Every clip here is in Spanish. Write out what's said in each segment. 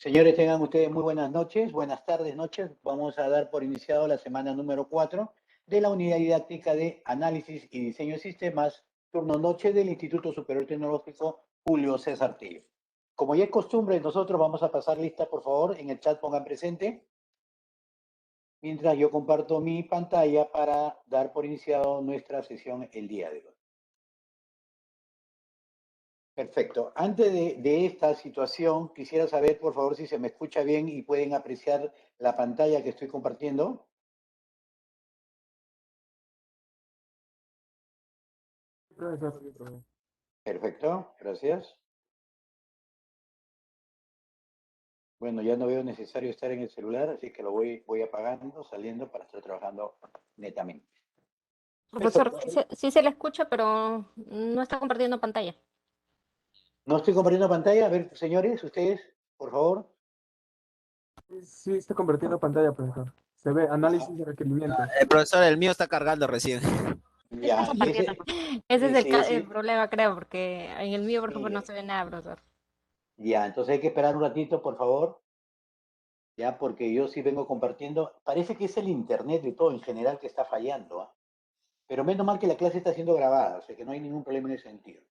Señores, tengan ustedes muy buenas noches, buenas tardes, noches. Vamos a dar por iniciado la semana número 4 de la unidad didáctica de análisis y diseño de sistemas, turno noche del Instituto Superior Tecnológico Julio César Tello. Como ya es costumbre, nosotros vamos a pasar lista, por favor, en el chat pongan presente, mientras yo comparto mi pantalla para dar por iniciado nuestra sesión el día de hoy. Perfecto. Antes de esta situación, quisiera saber, por favor, si se me escucha bien y pueden apreciar la pantalla que estoy compartiendo. Perfecto, gracias. Bueno, ya no veo necesario estar en el celular, así que lo voy apagando, saliendo para estar trabajando netamente. Profesor, Perfecto. sí se le escucha, pero no está compartiendo pantalla. No estoy compartiendo pantalla. A ver, señores, ustedes, por favor. Sí, está convirtiendo pantalla, profesor. Se ve análisis de requerimientos. Profesor, el mío está cargando recién. Está Ya, compartiendo. Ese es el ese, problema, creo, porque en el mío, por ejemplo, no sí, se ve nada, profesor. ya, entonces hay que esperar un ratito, por favor. Ya, porque yo sí vengo compartiendo. Parece que es el internet de todo en general que está fallando, ¿ah? Pero menos mal que la clase está siendo grabada, o sea que no hay ningún problema en ese sentido.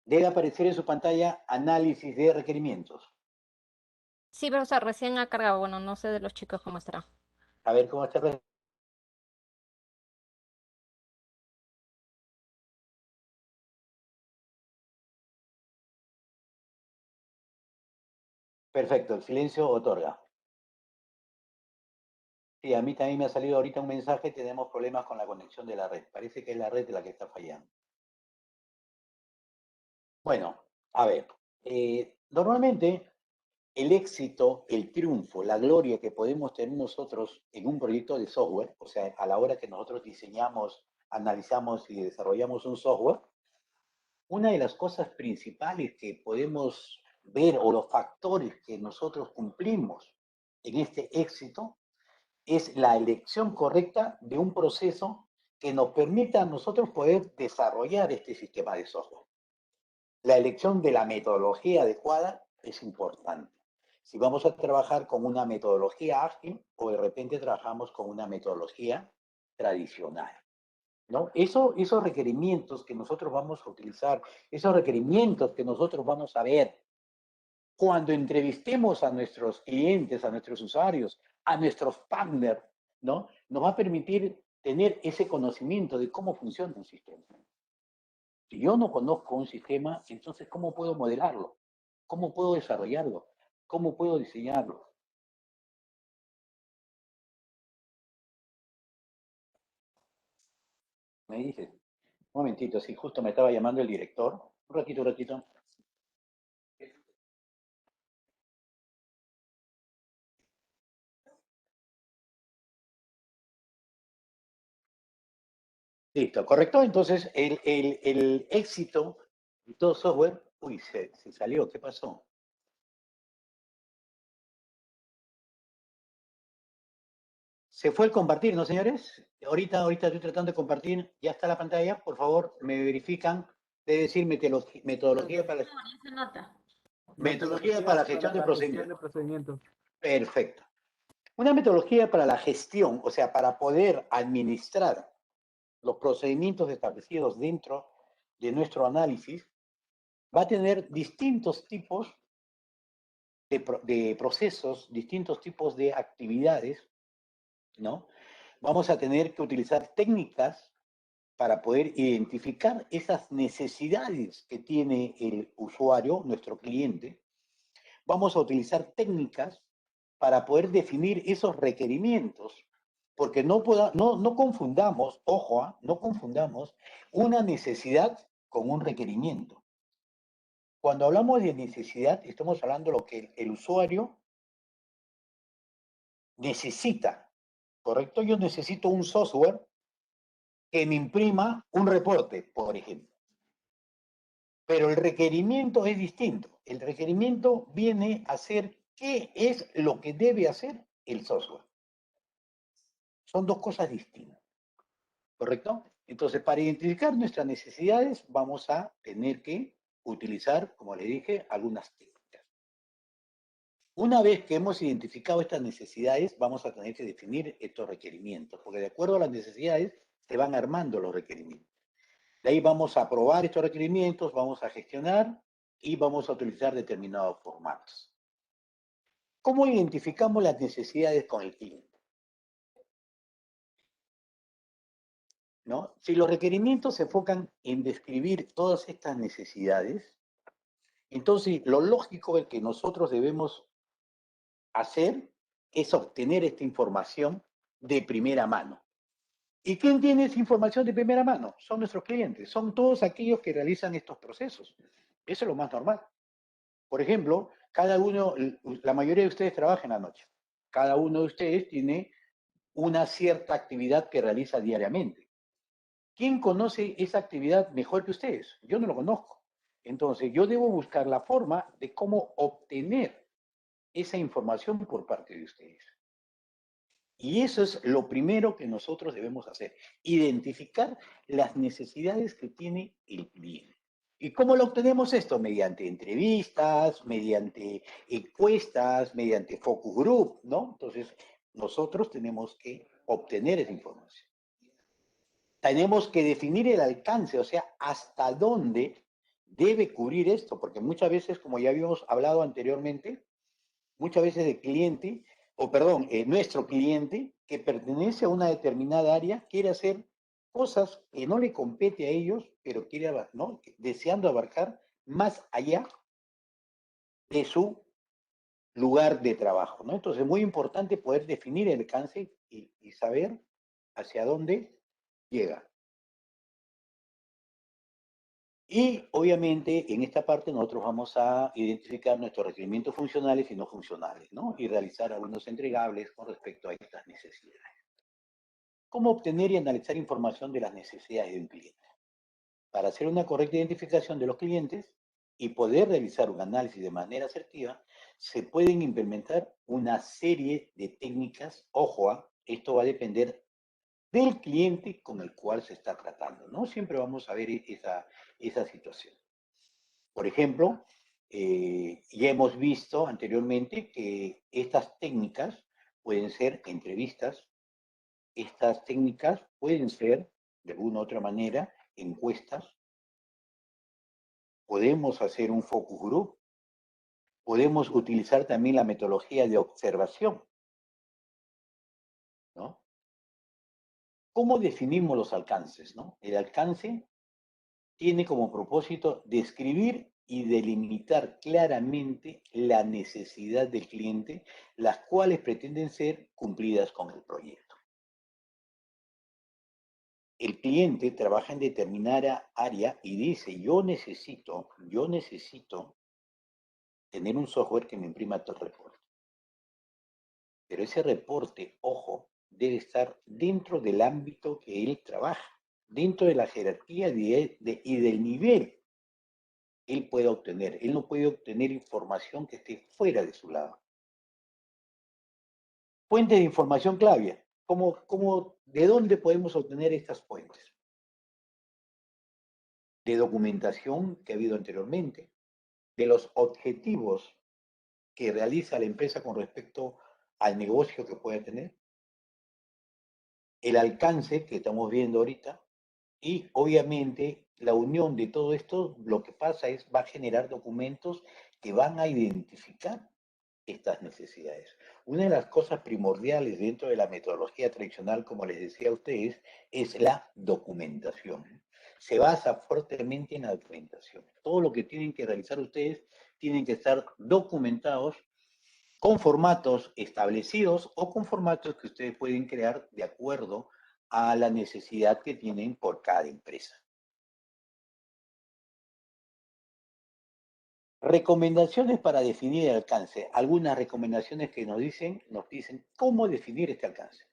Debe aparecer en su pantalla análisis de requerimientos. Sí, profesor, recién ha cargado. Bueno, no sé de los chicos cómo estará. A ver cómo está. Perfecto, el silencio otorga. Sí, a mí también me ha salido ahorita un mensaje, tenemos problemas con la conexión de la red. Parece que es la red la que está fallando. Bueno, a ver, normalmente el éxito, el triunfo, la gloria que podemos tener nosotros en un proyecto de software, o sea, a la hora que nosotros diseñamos, analizamos y desarrollamos un software, una de las cosas principales que podemos ver o los factores que nosotros cumplimos en este éxito es la elección correcta de un proceso que nos permita a nosotros poder desarrollar este sistema de software. La elección de la metodología adecuada es importante. Si vamos a trabajar con una metodología ágil o de repente trabajamos con una metodología tradicional, ¿no? Esos requerimientos que nosotros vamos a utilizar, esos requerimientos que nosotros vamos a ver cuando entrevistemos a nuestros clientes, a nuestros usuarios, a nuestros partners, ¿no? Nos va a permitir tener ese conocimiento de cómo funciona un sistema. Si yo no conozco un sistema, entonces ¿cómo puedo modelarlo? ¿Cómo puedo desarrollarlo? ¿Cómo puedo diseñarlo? Me dices, un momentito, si justo me estaba llamando el director. Un ratito, un ratito. Listo, ¿correcto? Entonces, el éxito de todo software... Uy, se salió, ¿qué pasó? Se fue el compartir, ¿no, señores? Ahorita estoy tratando de compartir. Ya está la pantalla. Por favor, me verifican. Debe decir metodología para metodología para la gestión de procedimientos. Perfecto. Una metodología para la gestión, o sea, para poder administrar los procedimientos establecidos dentro de nuestro análisis, va a tener distintos tipos de procesos, distintos tipos de actividades, ¿no? Vamos a tener que utilizar técnicas para poder identificar esas necesidades que tiene el usuario, nuestro cliente. Vamos a utilizar técnicas para poder definir esos requerimientos, porque no confundamos, ojo, no confundamos una necesidad con un requerimiento. Cuando hablamos de necesidad, estamos hablando de lo que el usuario necesita, ¿correcto? Yo necesito un software que me imprima un reporte, por ejemplo. Pero el requerimiento es distinto. El requerimiento viene a ser qué es lo que debe hacer el software. Son dos cosas distintas, ¿correcto? Entonces, para identificar nuestras necesidades, vamos a tener que utilizar, como les dije, algunas técnicas. Una vez que hemos identificado estas necesidades, vamos a tener que definir estos requerimientos, porque de acuerdo a las necesidades se van armando los requerimientos. De ahí vamos a aprobar estos requerimientos, vamos a gestionar y vamos a utilizar determinados formatos. ¿Cómo identificamos las necesidades con el cliente? ¿No? Si los requerimientos se enfocan en describir todas estas necesidades, entonces lo lógico es que nosotros debemos hacer es obtener esta información de primera mano. ¿Y quién tiene esa información de primera mano? Son nuestros clientes, son todos aquellos que realizan estos procesos. Eso es lo más normal. Por ejemplo, cada uno, la mayoría de ustedes trabaja en la noche. Cada uno de ustedes tiene una cierta actividad que realiza diariamente. ¿Quién conoce esa actividad mejor que ustedes? Yo no lo conozco. Entonces, yo debo buscar la forma de cómo obtener esa información por parte de ustedes. Y eso es lo primero que nosotros debemos hacer, identificar las necesidades que tiene el cliente. ¿Y cómo lo obtenemos esto? Mediante entrevistas, mediante encuestas, mediante focus group, ¿no? Entonces, nosotros tenemos que obtener esa información. Tenemos que definir el alcance, o sea, hasta dónde debe cubrir esto, porque muchas veces, como ya habíamos hablado anteriormente, muchas veces el cliente, nuestro cliente, que pertenece a una determinada área, quiere hacer cosas que no le compete a ellos, pero quiere, ¿no? Deseando abarcar más allá de su lugar de trabajo, ¿no? Entonces es muy importante poder definir el alcance y saber hacia dónde llega. Y obviamente en esta parte nosotros vamos a identificar nuestros requerimientos funcionales y no funcionales, ¿no? Y realizar algunos entregables con respecto a estas necesidades. ¿Cómo obtener y analizar información de las necesidades de un cliente? Para hacer una correcta identificación de los clientes y poder realizar un análisis de manera asertiva, se pueden implementar una serie de técnicas. Ojo, esto va a depender del cliente con el cual se está tratando, ¿no? Siempre vamos a ver esa situación. Por ejemplo, ya hemos visto anteriormente que estas técnicas pueden ser entrevistas, estas técnicas pueden ser, de alguna u otra manera, encuestas, podemos hacer un focus group, podemos utilizar también la metodología de observación, ¿no? ¿Cómo definimos los alcances, no? El alcance tiene como propósito describir y delimitar claramente la necesidad del cliente, las cuales pretenden ser cumplidas con el proyecto. El cliente trabaja en determinada área y dice, yo necesito tener un software que me imprima todo el reporte. Pero ese reporte, ojo, debe estar dentro del ámbito que él trabaja, dentro de la jerarquía y del nivel él puede obtener. Él no puede obtener información que esté fuera de su lado. Fuentes de información clave. ¿De dónde podemos obtener estas fuentes? De documentación que ha habido anteriormente, de los objetivos que realiza la empresa con respecto al negocio que puede tener, el alcance que estamos viendo ahorita y obviamente la unión de todo esto, lo que pasa es va a generar documentos que van a identificar estas necesidades. Una de las cosas primordiales dentro de la metodología tradicional, como les decía a ustedes, es la documentación. Se basa fuertemente en la documentación. Todo lo que tienen que realizar ustedes tienen que estar documentados con formatos establecidos o con formatos que ustedes pueden crear de acuerdo a la necesidad que tienen por cada empresa. Recomendaciones para definir el alcance. Algunas recomendaciones que nos dicen cómo definir este alcance.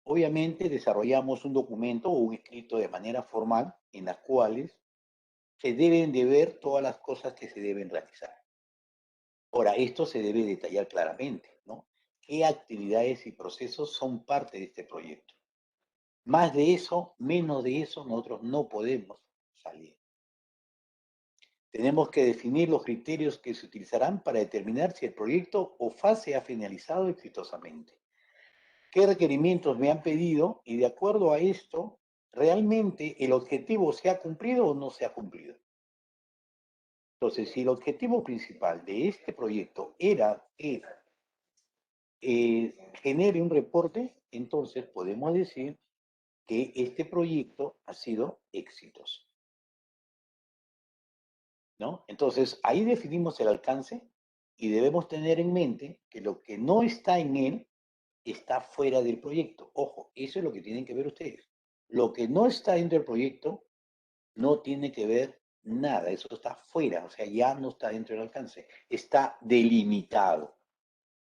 Obviamente desarrollamos un documento o un escrito de manera formal en las cuales se deben de ver todas las cosas que se deben realizar. Ahora, esto se debe detallar claramente, ¿no? ¿Qué actividades y procesos son parte de este proyecto? Más de eso, menos de eso, nosotros no podemos salir. Tenemos que definir los criterios que se utilizarán para determinar si el proyecto o fase ha finalizado exitosamente. ¿Qué requerimientos me han pedido? Y de acuerdo a esto, ¿realmente el objetivo se ha cumplido o no se ha cumplido? Entonces, si el objetivo principal de este proyecto era que genere un reporte, entonces podemos decir que este proyecto ha sido exitoso, ¿no? Entonces, ahí definimos el alcance y debemos tener en mente que lo que no está en él está fuera del proyecto. Ojo, eso es lo que tienen que ver ustedes. Lo que no está dentro del proyecto no tiene que ver nada, eso está fuera, o sea, ya no está dentro del alcance, está delimitado,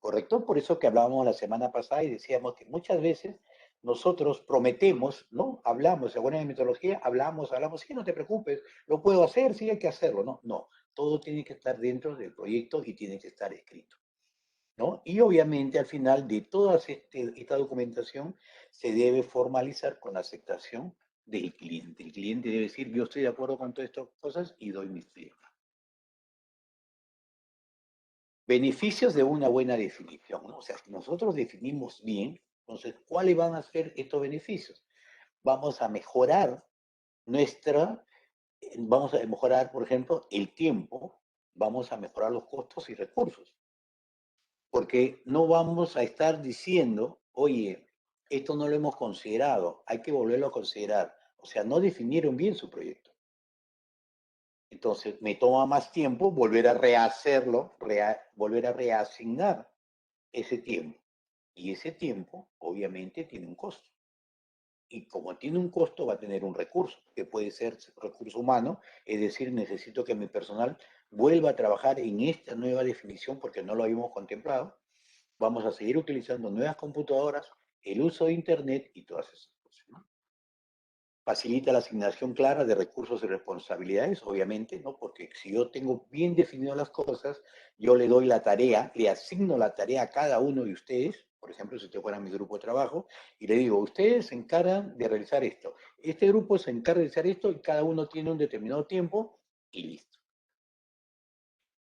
¿correcto? Por eso que hablábamos la semana pasada y decíamos que muchas veces nosotros prometemos, ¿no? Hablamos, según en metodología, hablamos, sí, no te preocupes, lo puedo hacer, sí hay que hacerlo, no, no, todo tiene que estar dentro del proyecto y tiene que estar escrito, ¿no? Y obviamente al final de toda esta documentación se debe formalizar con la aceptación del cliente. El cliente debe decir, yo estoy de acuerdo con todas estas cosas y doy mi firma. Beneficios de una buena definición, ¿no? O sea, si nosotros definimos bien, entonces, ¿cuáles van a ser estos beneficios? Vamos a mejorar por ejemplo, el tiempo, vamos a mejorar los costos y recursos, porque no vamos a estar diciendo, oye, esto no lo hemos considerado, hay que volverlo a considerar. O sea, no definieron bien su proyecto. Entonces, me toma más tiempo volver a rehacerlo, volver a reasignar ese tiempo. Y ese tiempo, obviamente, tiene un costo. Y como tiene un costo, va a tener un recurso, que puede ser recurso humano, es decir, necesito que mi personal vuelva a trabajar en esta nueva definición porque no lo habíamos contemplado. Vamos a seguir utilizando nuevas computadoras, el uso de Internet y todas esas cosas, ¿no? Facilita la asignación clara de recursos y responsabilidades, obviamente, ¿no? Porque si yo tengo bien definido las cosas, yo le doy la tarea, le asigno la tarea a cada uno de ustedes, por ejemplo, si usted fuera mi grupo de trabajo, y le digo, ustedes se encargan de realizar esto. Este grupo se encarga de realizar esto y cada uno tiene un determinado tiempo y listo.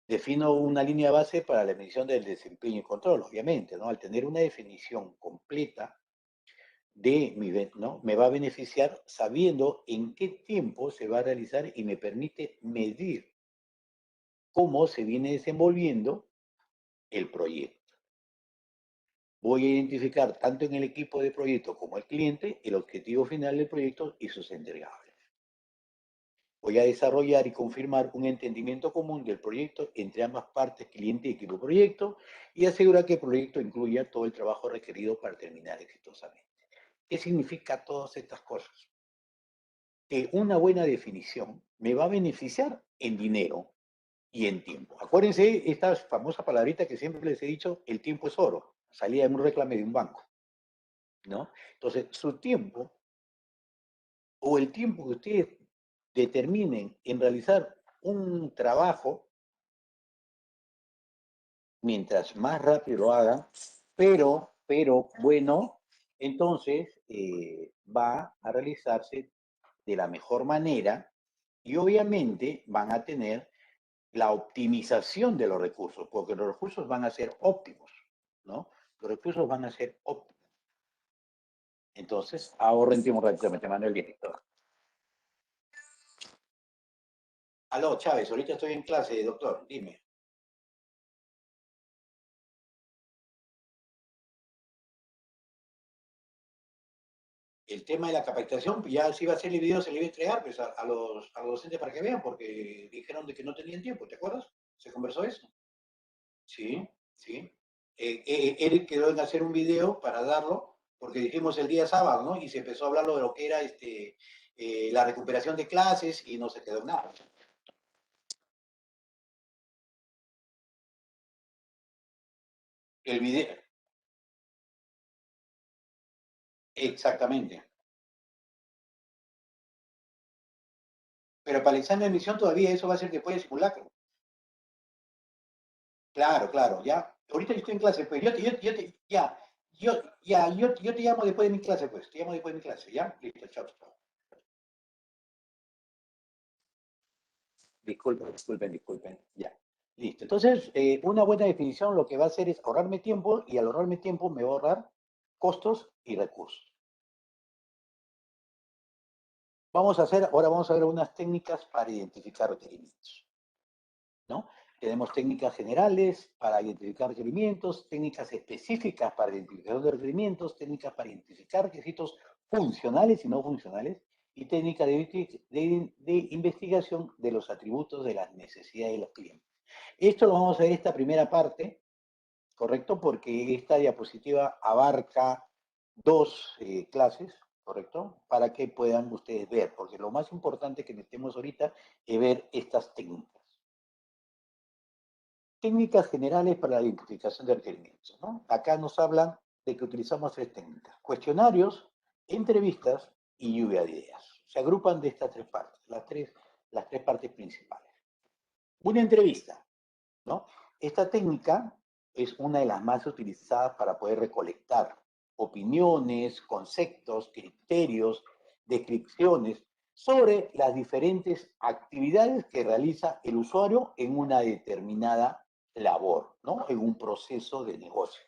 Defino una línea base para la medición del desempeño y control, obviamente, ¿no? Al tener una definición completa ¿no? Me va a beneficiar sabiendo en qué tiempo se va a realizar y me permite medir cómo se viene desenvolviendo el proyecto. Voy a identificar tanto en el equipo de proyecto como el cliente el objetivo final del proyecto y sus entregables. Voy a desarrollar y confirmar un entendimiento común del proyecto entre ambas partes, cliente y equipo proyecto, y asegurar que el proyecto incluya todo el trabajo requerido para terminar exitosamente. ¿Qué significa todas estas cosas? Que una buena definición me va a beneficiar en dinero y en tiempo. Acuérdense esta famosa palabrita que siempre les he dicho, el tiempo es oro. Salía en un reclame de un banco, ¿no? Entonces, su tiempo o el tiempo que ustedes determinen en realizar un trabajo, mientras más rápido lo hagan, pero bueno, entonces va a realizarse de la mejor manera y obviamente van a tener la optimización de los recursos, porque los recursos van a ser óptimos, ¿no? Los recursos van a ser óptimos. Entonces, ahorren tiempo rápidamente, Manuel director. Aló, Chávez, ahorita estoy en clase, doctor, dime. El tema de la capacitación, pues ya si iba a hacer el video, se le iba a entregar pues, a los docentes para que vean, porque dijeron de que no tenían tiempo, ¿te acuerdas? ¿Se conversó eso? Sí, sí. Él quedó en hacer un video para darlo, porque dijimos el día sábado, ¿no? Y se empezó a hablar de lo que era la recuperación de clases y no se quedó nada. El video, exactamente. Pero para el examen de admisión todavía eso va a ser después de simulacro. Claro, claro, ya. Ahorita yo estoy en clase, pues yo te llamo después de mi clase, pues. Te llamo después de mi clase, ¿ya? Listo, chao, chao. Disculpen. Ya. Listo. Entonces, una buena definición lo que va a hacer es ahorrarme tiempo y al ahorrarme tiempo me va a ahorrar costos y recursos. Ahora vamos a ver unas técnicas para identificar requerimientos, ¿no? Tenemos técnicas generales para identificar requerimientos, técnicas específicas para identificación de requerimientos, técnicas para identificar requisitos funcionales y no funcionales, y técnicas de investigación de los atributos de las necesidades de los clientes. Esto lo vamos a ver en esta primera parte, ¿correcto? Porque esta diapositiva abarca dos clases, ¿correcto? Para que puedan ustedes ver, porque lo más importante que necesitemos ahorita es ver estas técnicas. Técnicas generales para la identificación de requerimientos, ¿no? Acá nos hablan de que utilizamos tres técnicas: cuestionarios, entrevistas y lluvia de ideas. Se agrupan de estas tres partes, las tres partes principales. Una entrevista, ¿no? Esta técnica es una de las más utilizadas para poder recolectar opiniones, conceptos, criterios, descripciones sobre las diferentes actividades que realiza el usuario en una determinada labor, ¿no? En un proceso de negocio.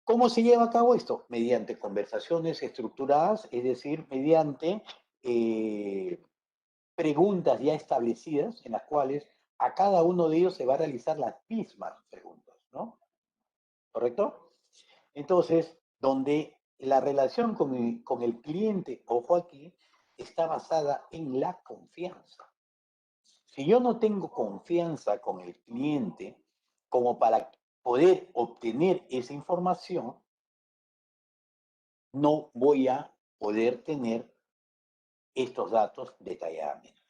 ¿Cómo se lleva a cabo esto? Mediante conversaciones estructuradas, es decir, mediante preguntas ya establecidas en las cuales a cada uno de ellos se va a realizar las mismas preguntas, ¿no? ¿Correcto? Entonces, donde la relación con el cliente, ojo aquí, está basada en la confianza. Si yo no tengo confianza con el cliente como para poder obtener esa información, no voy a poder tener estos datos detalladamente.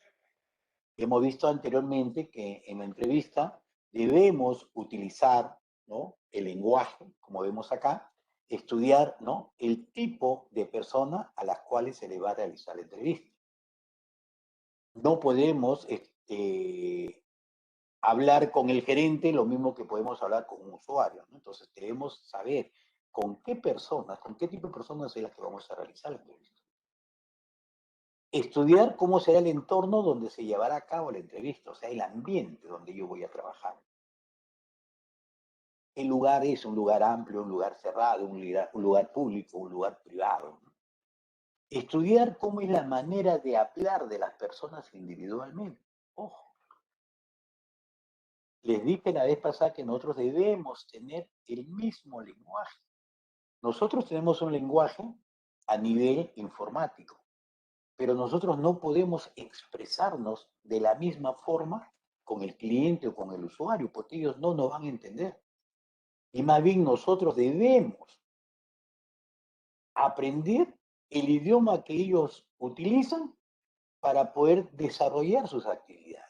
Hemos visto anteriormente que en la entrevista debemos utilizar, ¿no?, el lenguaje, como vemos acá, estudiar, ¿no?, el tipo de persona a las cuales se le va a realizar la entrevista. No podemos hablar con el gerente lo mismo que podemos hablar con un usuario, ¿no? Entonces debemos saber con qué personas, con qué tipo de personas es las que vamos a realizar la entrevista. Estudiar cómo será el entorno donde se llevará a cabo la entrevista, o sea, el ambiente donde yo voy a trabajar. El lugar es un lugar amplio, un lugar cerrado, un lugar público, un lugar privado, ¿no? Estudiar cómo es la manera de hablar de las personas individualmente. Ojo, les dije la vez pasada que nosotros debemos tener el mismo lenguaje. Nosotros tenemos un lenguaje a nivel informático, pero nosotros no podemos expresarnos de la misma forma con el cliente o con el usuario, porque ellos no nos van a entender. Y más bien nosotros debemos aprender el idioma que ellos utilizan para poder desarrollar sus actividades.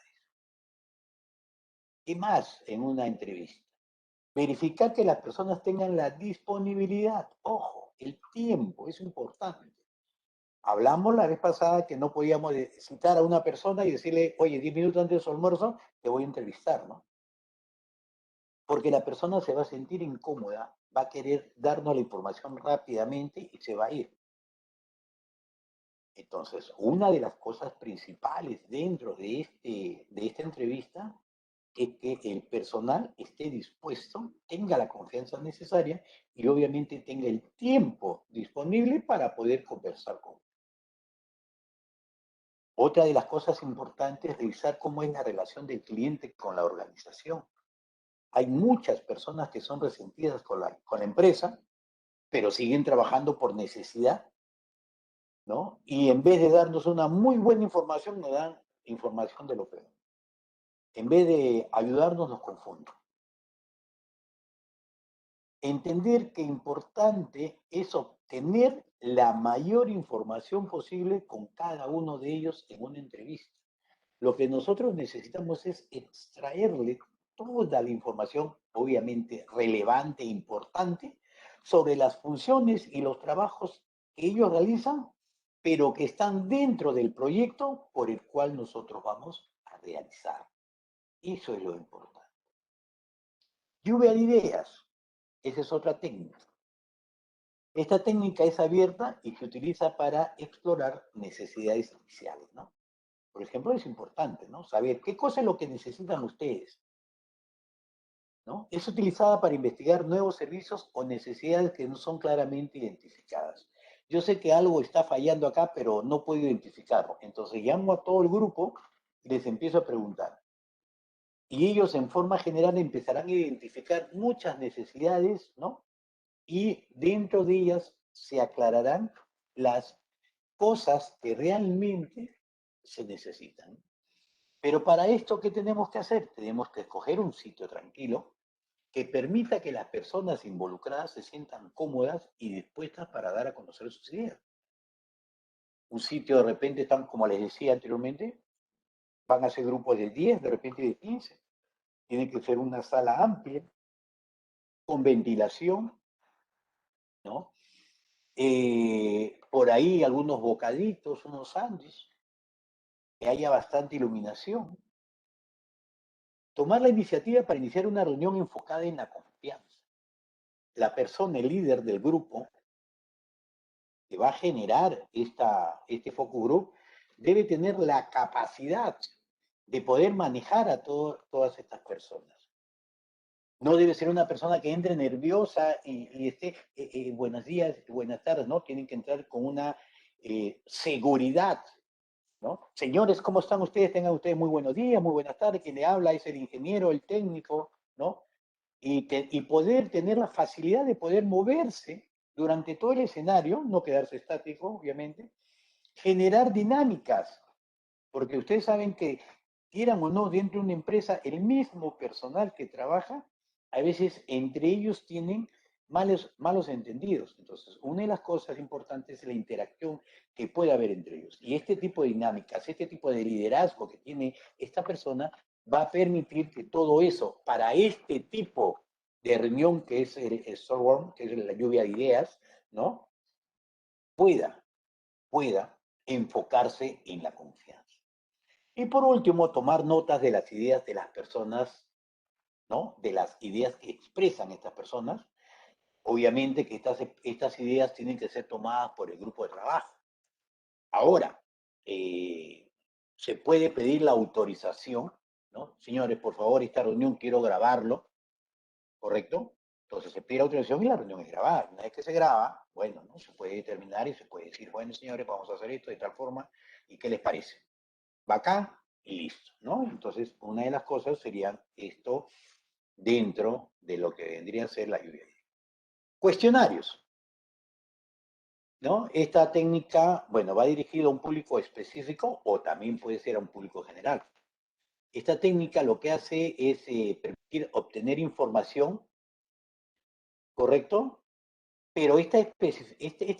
¿Qué más en una entrevista? Verificar que las personas tengan la disponibilidad. Ojo, el tiempo es importante. Hablamos la vez pasada que no podíamos citar a una persona y decirle, oye, 10 minutos antes de su almuerzo te voy a entrevistar, ¿no? Porque la persona se va a sentir incómoda, va a querer darnos la información rápidamente y se va a ir. Entonces, una de las cosas principales dentro de esta entrevista es que el personal esté dispuesto, tenga la confianza necesaria y obviamente tenga el tiempo disponible para poder conversar con él. Otra de las cosas importantes es revisar cómo es la relación del cliente con la organización. Hay muchas personas que son resentidas con la empresa, pero siguen trabajando por necesidad, ¿no? Y en vez de darnos una muy buena información, nos dan información de lo peor. En vez de ayudarnos, nos confunden. Entender que importante es obtener la mayor información posible con cada uno de ellos en una entrevista. Lo que nosotros necesitamos es extraerle toda la información, obviamente relevante e importante, sobre las funciones y los trabajos que ellos realizan, pero que están dentro del proyecto por el cual nosotros vamos a realizar. Eso es lo importante. Lluvia de ideas. Esa es otra técnica. Esta técnica es abierta y se utiliza para explorar necesidades iniciales, ¿no? por ejemplo, es importante, ¿no? Saber qué cosa es lo que necesitan ustedes, ¿no? Es utilizada para investigar nuevos servicios o necesidades que no son claramente identificadas. Yo sé que algo está fallando acá, pero no puedo identificarlo. Entonces llamo a todo el grupo y les empiezo a preguntar. Y ellos en forma general empezarán a identificar muchas necesidades, ¿no? Y dentro de ellas se aclararán las cosas que realmente se necesitan. Pero para esto, ¿qué tenemos que hacer? Tenemos que escoger un sitio tranquilo que permita que las personas involucradas se sientan cómodas y dispuestas para dar a conocer sus ideas. Un sitio de repente, están, como les decía anteriormente, van a ser grupos de 10, de repente de 15. Tiene que ser una sala amplia, con ventilación, ¿no? Por ahí algunos bocaditos, unos sándwiches, que haya bastante iluminación. Tomar la iniciativa para iniciar una reunión enfocada en la confianza. La persona, el líder del grupo, que va a generar este focus group, debe tener la capacidad de poder manejar a todas estas personas. No debe ser una persona que entre nerviosa y esté, buenos días, buenas tardes, ¿no? Tienen que entrar con una seguridad, ¿no? Señores, ¿cómo están ustedes? Tengan ustedes muy buenos días, muy buenas tardes. Quien le habla es el ingeniero, el técnico, ¿no? Y poder tener la facilidad de poder moverse durante todo el escenario, no quedarse estático, obviamente, generar dinámicas, porque ustedes saben que, quieran o no, dentro de una empresa, el mismo personal que trabaja, a veces entre ellos tienen malos entendidos. Entonces, una de las cosas importantes es la interacción que puede haber entre ellos. Y este tipo de dinámicas, este tipo de liderazgo que tiene esta persona, va a permitir que todo eso, para este tipo de reunión que es el Storm, que es la lluvia de ideas, ¿no? Pueda enfocarse en la confianza. Y por último, tomar notas de las ideas de las personas, ¿no? De las ideas que expresan estas personas. Obviamente que estas ideas tienen que ser tomadas por el grupo de trabajo. Ahora, se puede pedir la autorización, ¿no? Señores, por favor, esta reunión quiero grabarlo, ¿correcto? Entonces se pide autorización y la reunión es grabada. Una vez que se graba, bueno, ¿no? Se puede determinar y se puede decir, bueno, señores, vamos a hacer esto de tal forma, ¿y qué les parece? Bacán y listo, ¿no? Entonces, una de las cosas sería esto dentro de lo que vendría a ser la lluvia. Cuestionarios, ¿no? Esta técnica, bueno, va dirigida a un público específico o también puede ser a un público general. Esta técnica lo que hace es permitir obtener información, ¿correcto? Pero esta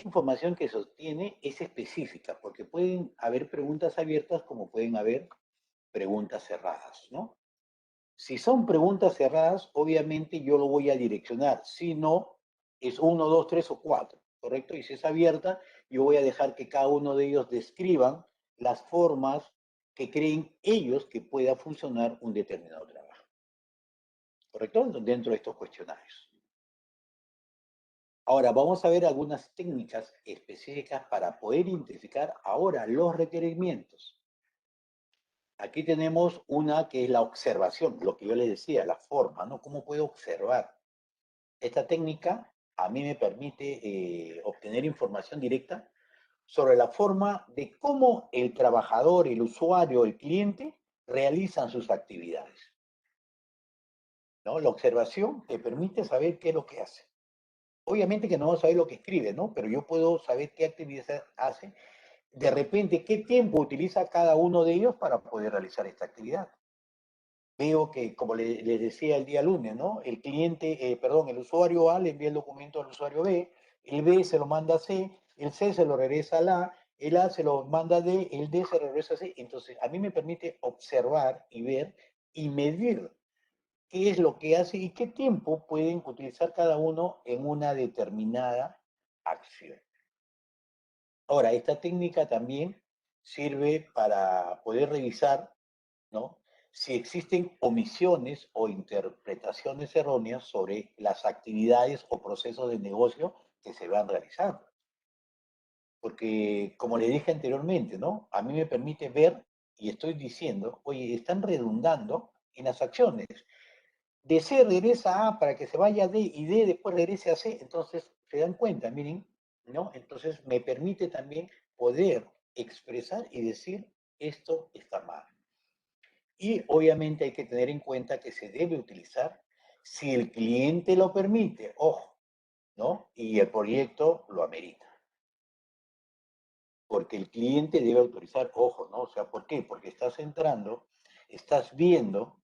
información que se obtiene es específica, porque pueden haber preguntas abiertas como pueden haber preguntas cerradas, ¿no? Si son preguntas cerradas, obviamente yo lo voy a direccionar. Si no, es 1, 2, 3 o 4, ¿correcto? Y si es abierta, yo voy a dejar que cada uno de ellos describan las formas que creen ellos que pueda funcionar un determinado trabajo, ¿correcto? Dentro de estos cuestionarios. Ahora, vamos a ver algunas técnicas específicas para poder identificar ahora los requerimientos. Aquí tenemos una que es la observación, lo que yo les decía, la forma, ¿no? ¿Cómo puedo observar? Esta técnica a mí me permite obtener información directa sobre la forma de cómo el trabajador, el usuario, el cliente realizan sus actividades, ¿no? La observación te permite saber qué es lo que hace. Obviamente que no vamos a saber lo que escribe, ¿no? Pero yo puedo saber qué actividades hace, de repente qué tiempo utiliza cada uno de ellos para poder realizar esta actividad. Veo que, como les decía el día lunes, ¿no? El cliente, el usuario A le envía el documento al usuario B, el B se lo manda a C, el C se lo regresa al A, el A se lo manda a D, el D se lo regresa a C. Entonces, a mí me permite observar y ver y medir qué es lo que hace y qué tiempo pueden utilizar cada uno en una determinada acción. Ahora, esta técnica también sirve para poder revisar, ¿no? Si existen omisiones o interpretaciones erróneas sobre las actividades o procesos de negocio que se van realizando. Porque, como le dije anteriormente, ¿no? A mí me permite ver y estoy diciendo, oye, están redundando en las acciones. De C regresa a A para que se vaya a D y D después regrese a C. Entonces, se dan cuenta, miren, ¿no? Entonces, me permite también poder expresar y decir, esto está mal. Y obviamente hay que tener en cuenta que se debe utilizar si el cliente lo permite, ojo, ¿no? Y el proyecto lo amerita. Porque el cliente debe autorizar, ojo, ¿no? O sea, ¿por qué? Porque estás entrando, estás viendo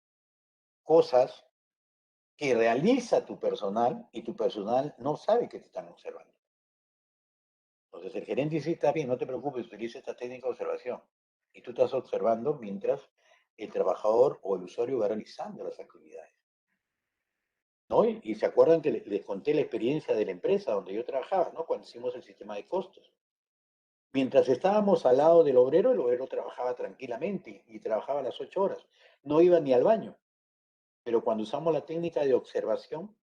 cosas que realiza tu personal y tu personal no sabe que te están observando. Entonces el gerente dice, está bien, no te preocupes, utiliza esta técnica de observación. Y tú estás observando mientras el trabajador o el usuario va realizando las actividades. ¿No? Y se acuerdan que les conté la experiencia de la empresa donde yo trabajaba, ¿no? Cuando hicimos el sistema de costos. Mientras estábamos al lado del obrero, el obrero trabajaba tranquilamente y trabajaba las 8 horas. No iba ni al baño. Pero cuando usamos la técnica de observación,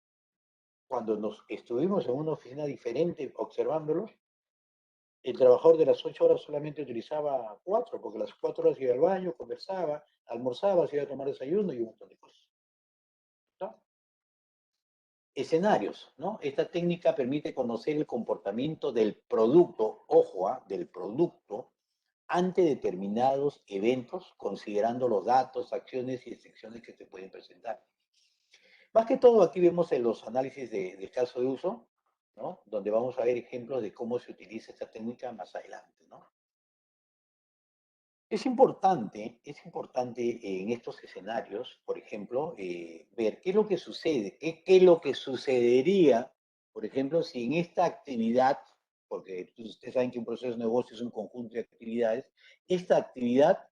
cuando nos estuvimos en una oficina diferente observándolos, el trabajador de las 8 horas solamente utilizaba 4, porque las 4 horas iba al baño, conversaba, almorzaba, se iba a tomar desayuno y un montón de cosas. ¿No? Escenarios, ¿no? Esta técnica permite conocer el comportamiento del producto, ojo, del producto, ante determinados eventos, considerando los datos, acciones y excepciones que se pueden presentar. Más que todo, aquí vemos en los análisis de caso de uso, ¿no? Donde vamos a ver ejemplos de cómo se utiliza esta técnica más adelante, ¿no? Es importante en estos escenarios, por ejemplo, ver qué es lo que sucede, qué es lo que sucedería, por ejemplo, si en esta actividad, porque ustedes saben que un proceso de negocio es un conjunto de actividades, esta actividad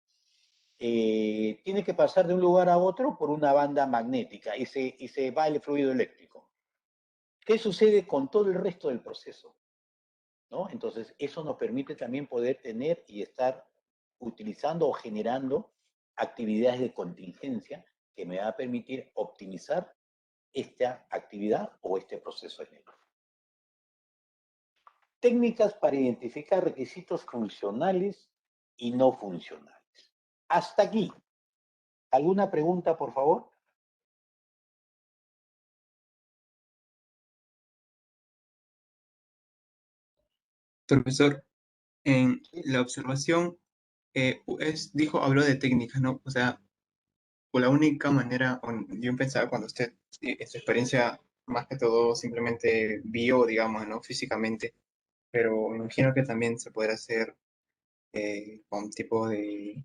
tiene que pasar de un lugar a otro por una banda magnética y se va el fluido eléctrico. ¿Qué sucede con todo el resto del proceso? ¿No? Entonces, eso nos permite también poder tener y estar utilizando o generando actividades de contingencia que me va a permitir optimizar esta actividad o este proceso de negocio. Técnicas para identificar requisitos funcionales y no funcionales. Hasta aquí. ¿Alguna pregunta, por favor? Profesor, en Sí. la observación, habló de técnicas, ¿no? O sea, por la única manera, yo pensaba cuando usted, en su experiencia, más que todo, simplemente vio, digamos, ¿no? Físicamente, pero me imagino que también se podrá hacer con tipo de,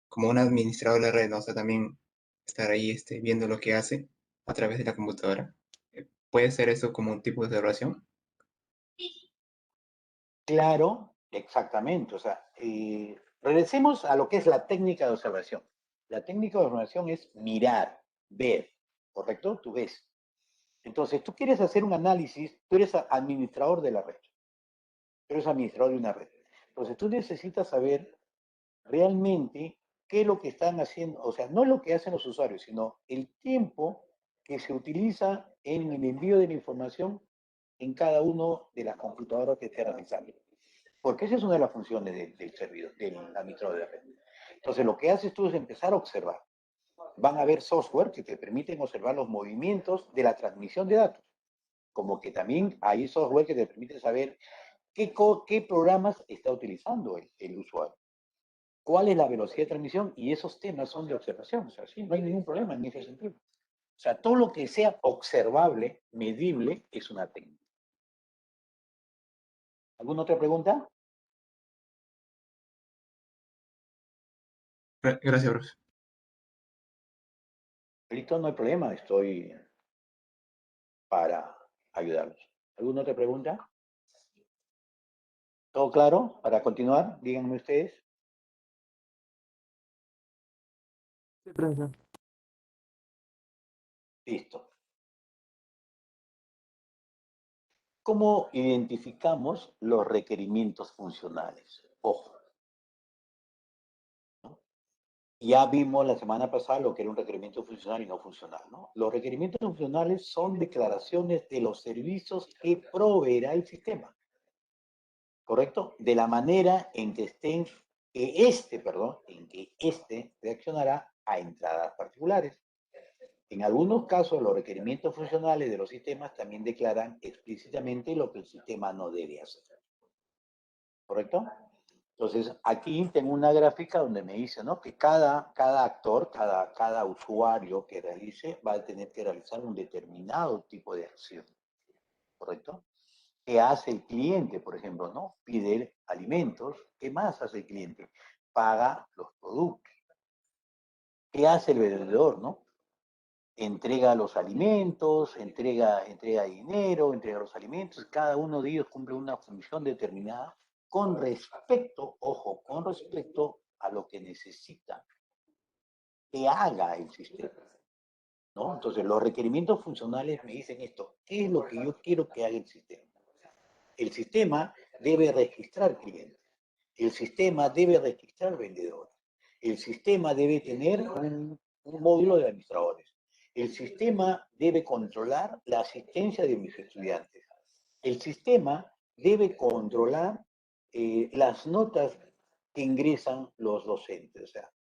como un administrador de red, ¿no? O sea, también estar ahí viendo lo que hace a través de la computadora. ¿Puede ser eso como un tipo de observación? Claro, exactamente. O sea, regresemos a lo que es la técnica de observación. La técnica de observación es mirar, ver, ¿correcto? Tú ves. Entonces, tú quieres hacer un análisis, tú eres administrador de la red, tú eres administrador de una red. Entonces, tú necesitas saber realmente qué es lo que están haciendo, o sea, no lo que hacen los usuarios, sino el tiempo que se utiliza en el envío de la información en cada una de las computadoras que esté realizando. Porque esa es una de las funciones del servidor, del administrador de la red. Entonces, lo que haces tú es empezar a observar. Van a haber software que te permiten observar los movimientos de la transmisión de datos. Como que también hay software que te permite saber qué programas está utilizando el usuario. ¿Cuál es la velocidad de transmisión? Y esos temas son de observación. O sea, sí, no hay ningún problema en ese sentido. O sea, todo lo que sea observable, medible, es una técnica. ¿Alguna otra pregunta? Gracias, profesor. Listo, no hay problema. Estoy para ayudarlos. ¿Alguna otra pregunta? ¿Todo claro? Para continuar, díganme ustedes. Sí, profesor. Listo. ¿Cómo identificamos los requerimientos funcionales? Ojo, ¿no? Ya vimos la semana pasada lo que era un requerimiento funcional y no funcional, ¿no? Los requerimientos funcionales son declaraciones de los servicios que proveerá el sistema, ¿correcto? De la manera en que estén en que este reaccionará a entradas particulares. En algunos casos, los requerimientos funcionales de los sistemas también declaran explícitamente lo que el sistema no debe hacer. ¿Correcto? Entonces, aquí tengo una gráfica donde me dice, ¿no?, que cada actor, cada usuario que realice va a tener que realizar un determinado tipo de acción. ¿Correcto? ¿Qué hace el cliente, por ejemplo, no? Pide alimentos. ¿Qué más hace el cliente? Paga los productos. ¿Qué hace el vendedor, no? Entrega los alimentos, entrega dinero, entrega los alimentos. Cada uno de ellos cumple una función determinada con respecto, ojo, con respecto a lo que necesita que haga el sistema, ¿no? Entonces, los requerimientos funcionales me dicen esto. ¿Qué es lo que yo quiero que haga el sistema? El sistema debe registrar clientes. El sistema debe registrar vendedores. El sistema debe tener un módulo de administradores. El sistema debe controlar la asistencia de mis estudiantes. El sistema debe controlar las notas que ingresan los docentes. O sea,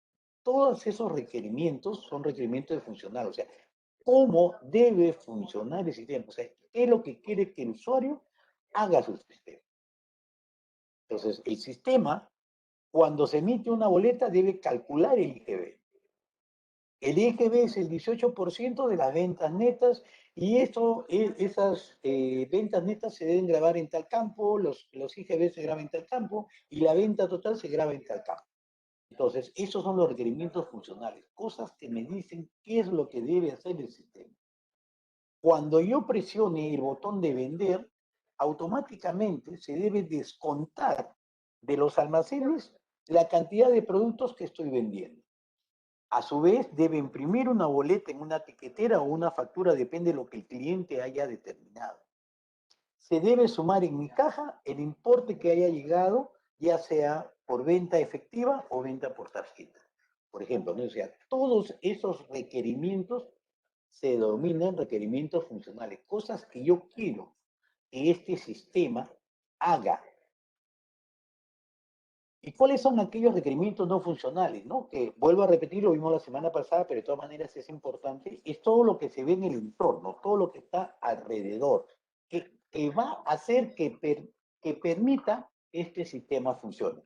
todos esos requerimientos son requerimientos de funcional. O sea, cómo debe funcionar el sistema. O sea, qué es lo que quiere que el usuario haga su sistema. Entonces, el sistema, cuando se emite una boleta, debe calcular el IGB. El IGB es el 18% de las ventas netas y esas ventas netas se deben grabar en tal campo, los IGB se graban en tal campo y la venta total se graba en tal campo. Entonces, esos son los requerimientos funcionales, cosas que me dicen qué es lo que debe hacer el sistema. Cuando yo presione el botón de vender, automáticamente se debe descontar de los almacenes la cantidad de productos que estoy vendiendo. A su vez, debe imprimir una boleta en una etiquetera o una factura, depende de lo que el cliente haya determinado. Se debe sumar en mi caja el importe que haya llegado, ya sea por venta efectiva o venta por tarjeta. Por ejemplo, ¿no? O sea, todos esos requerimientos se denominan requerimientos funcionales, cosas que yo quiero que este sistema haga. ¿Y cuáles son aquellos requerimientos no funcionales? ¿No? Que vuelvo a repetir, lo vimos la semana pasada, pero de todas maneras es importante, es todo lo que se ve en el entorno, todo lo que está alrededor, que va a hacer que permita este sistema funcione.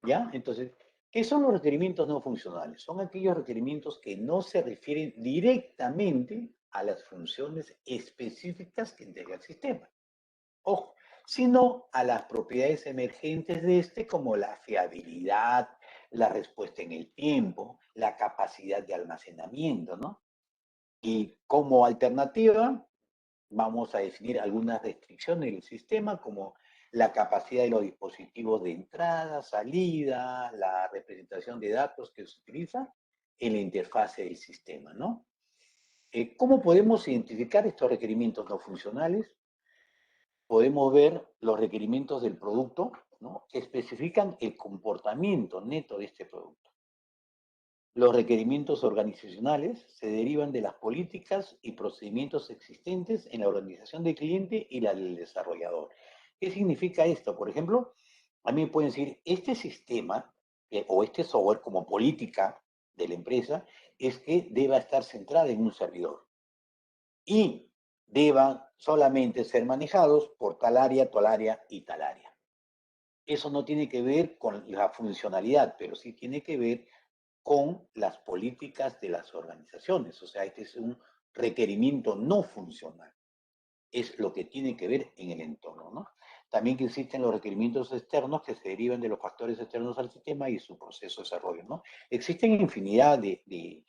¿Ya? Entonces, ¿qué son los requerimientos no funcionales? Son aquellos requerimientos que no se refieren directamente a las funciones específicas que entrega el sistema. Ojo, sino a las propiedades emergentes de este, como la fiabilidad, la respuesta en el tiempo, la capacidad de almacenamiento, ¿no? Y como alternativa, vamos a definir algunas restricciones del sistema, como la capacidad de los dispositivos de entrada, salida, la representación de datos que se utiliza en la interfase del sistema, ¿no? ¿Cómo podemos identificar estos requerimientos no funcionales? Podemos ver los requerimientos del producto, ¿no?, que especifican el comportamiento neto de este producto. Los requerimientos organizacionales se derivan de las políticas y procedimientos existentes en la organización del cliente y la del desarrollador. ¿Qué significa esto? Por ejemplo, a mí me pueden decir, este sistema o este software como política de la empresa es que deba estar centrada en un servidor y deban solamente ser manejados por tal área y tal área. Eso no tiene que ver con la funcionalidad, pero sí tiene que ver con las políticas de las organizaciones. O sea, este es un requerimiento no funcional. Es lo que tiene que ver en el entorno, ¿no? También que existen los requerimientos externos que se derivan de los factores externos al sistema y su proceso de desarrollo, ¿no? Existen infinidad de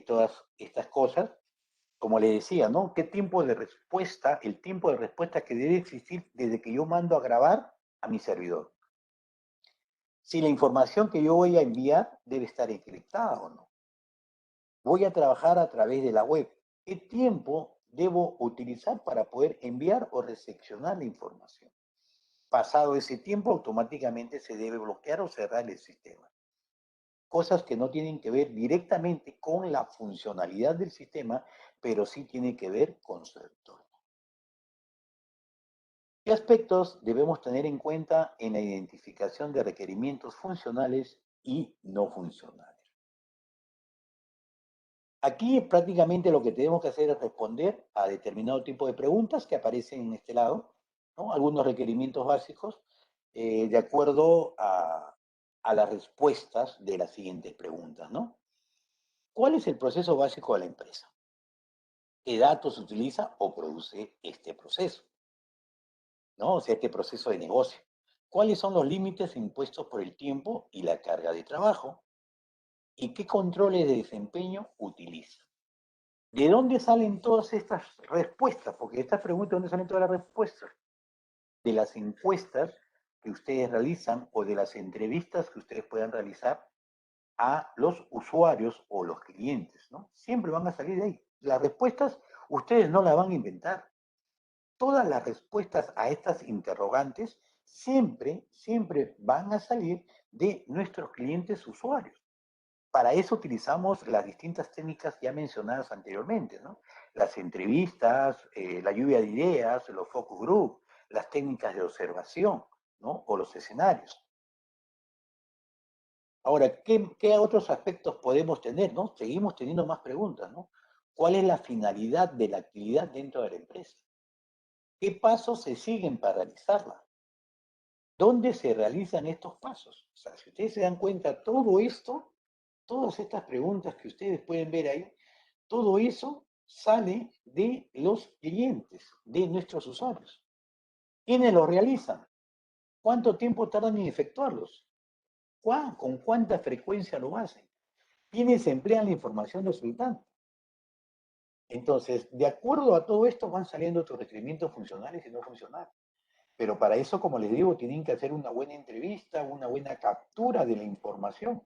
todas estas cosas. Como le decía, ¿no? ¿Qué tiempo de respuesta? El tiempo de respuesta que debe existir desde que yo mando a grabar a mi servidor. Si la información que yo voy a enviar debe estar encriptada o no. Voy a trabajar a través de la web. ¿Qué tiempo debo utilizar para poder enviar o recepcionar la información? Pasado ese tiempo, automáticamente se debe bloquear o cerrar el sistema. Cosas que no tienen que ver directamente con la funcionalidad del sistema, pero sí tienen que ver con su entorno. ¿Qué aspectos debemos tener en cuenta en la identificación de requerimientos funcionales y no funcionales? Aquí prácticamente lo que tenemos que hacer es responder a determinado tipo de preguntas que aparecen en este lado, ¿no? Algunos requerimientos básicos de acuerdo a las respuestas de las siguientes preguntas, ¿no? ¿Cuál es el proceso básico de la empresa? ¿Qué datos utiliza o produce este proceso? ¿No? O sea, este proceso de negocio. ¿Cuáles son los límites impuestos por el tiempo y la carga de trabajo? ¿Y qué controles de desempeño utiliza? ¿De dónde salen todas estas respuestas? Porque estas preguntas, ¿de dónde salen todas las respuestas? De las encuestas que ustedes realizan o de las entrevistas que ustedes puedan realizar a los usuarios o los clientes, ¿no? Siempre van a salir de ahí. Las respuestas ustedes no las van a inventar. Todas las respuestas a estas interrogantes siempre van a salir de nuestros clientes usuarios. Para eso utilizamos las distintas técnicas ya mencionadas anteriormente, ¿no? Las entrevistas, la lluvia de ideas, los focus group, las técnicas de observación, ¿no? O los escenarios. Ahora, ¿qué otros aspectos podemos tener, no? Seguimos teniendo más preguntas, ¿no? ¿Cuál es la finalidad de la actividad dentro de la empresa? ¿Qué pasos se siguen para realizarla? ¿Dónde se realizan estos pasos? O sea, si ustedes se dan cuenta, todo esto, todas estas preguntas que ustedes pueden ver ahí, todo eso sale de los clientes, de nuestros usuarios. ¿Quiénes lo realizan? ¿Cuánto tiempo tardan en efectuarlos? ¿Con cuánta frecuencia lo hacen? ¿Quiénes emplean la información resultante? Entonces, de acuerdo a todo esto van saliendo tus requerimientos funcionales y no funcionales. Pero para eso, como les digo, tienen que hacer una buena entrevista, una buena captura de la información.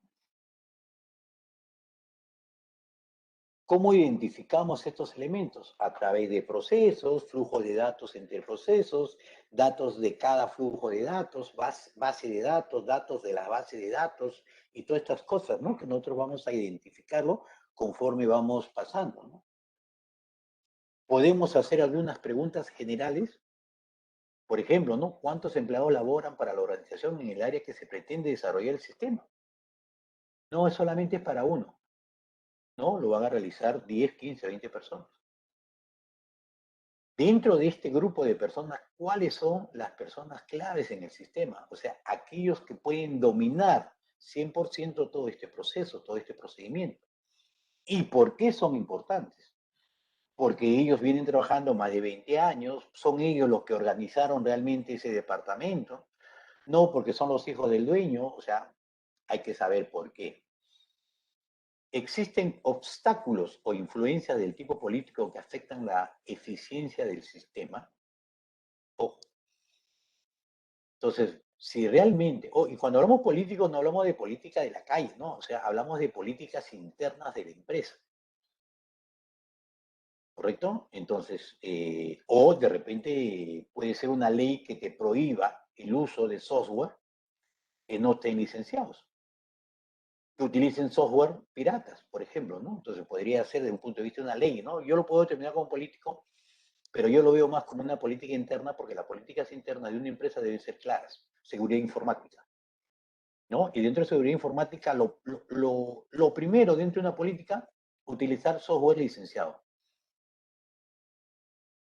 ¿Cómo identificamos estos elementos? A través de procesos, flujo de datos entre procesos, datos de cada flujo de datos, base de datos, datos de la base de datos y todas estas cosas, ¿no? Que nosotros vamos a identificarlo conforme vamos pasando, ¿no? Podemos hacer algunas preguntas generales. Por ejemplo, ¿no? ¿Cuántos empleados laboran para la organización en el área que se pretende desarrollar el sistema? No es solamente para uno, ¿no? Lo van a realizar 10, 15, 20 personas. Dentro de este grupo de personas, ¿cuáles son las personas claves en el sistema? O sea, aquellos que pueden dominar 100% todo este proceso, todo este procedimiento. ¿Y por qué son importantes? Porque ellos vienen trabajando más de 20 años, son ellos los que organizaron realmente ese departamento, no porque son los hijos del dueño, o sea, hay que saber por qué. ¿Existen obstáculos o influencias del tipo político que afectan la eficiencia del sistema? Ojo. Entonces, si realmente, y cuando hablamos políticos no hablamos de política de la calle, ¿no? O sea, hablamos de políticas internas de la empresa. ¿Correcto? Entonces, o de repente puede ser una ley que te prohíba el uso de software que no estén licenciados, que utilicen software piratas, por ejemplo, ¿no? Entonces podría ser desde un punto de vista de una ley, ¿no? Yo lo puedo determinar como político, pero yo lo veo más como una política interna porque las políticas internas de una empresa deben ser claras. Seguridad informática, ¿no? Y dentro de seguridad informática, lo primero dentro de una política, utilizar software licenciado.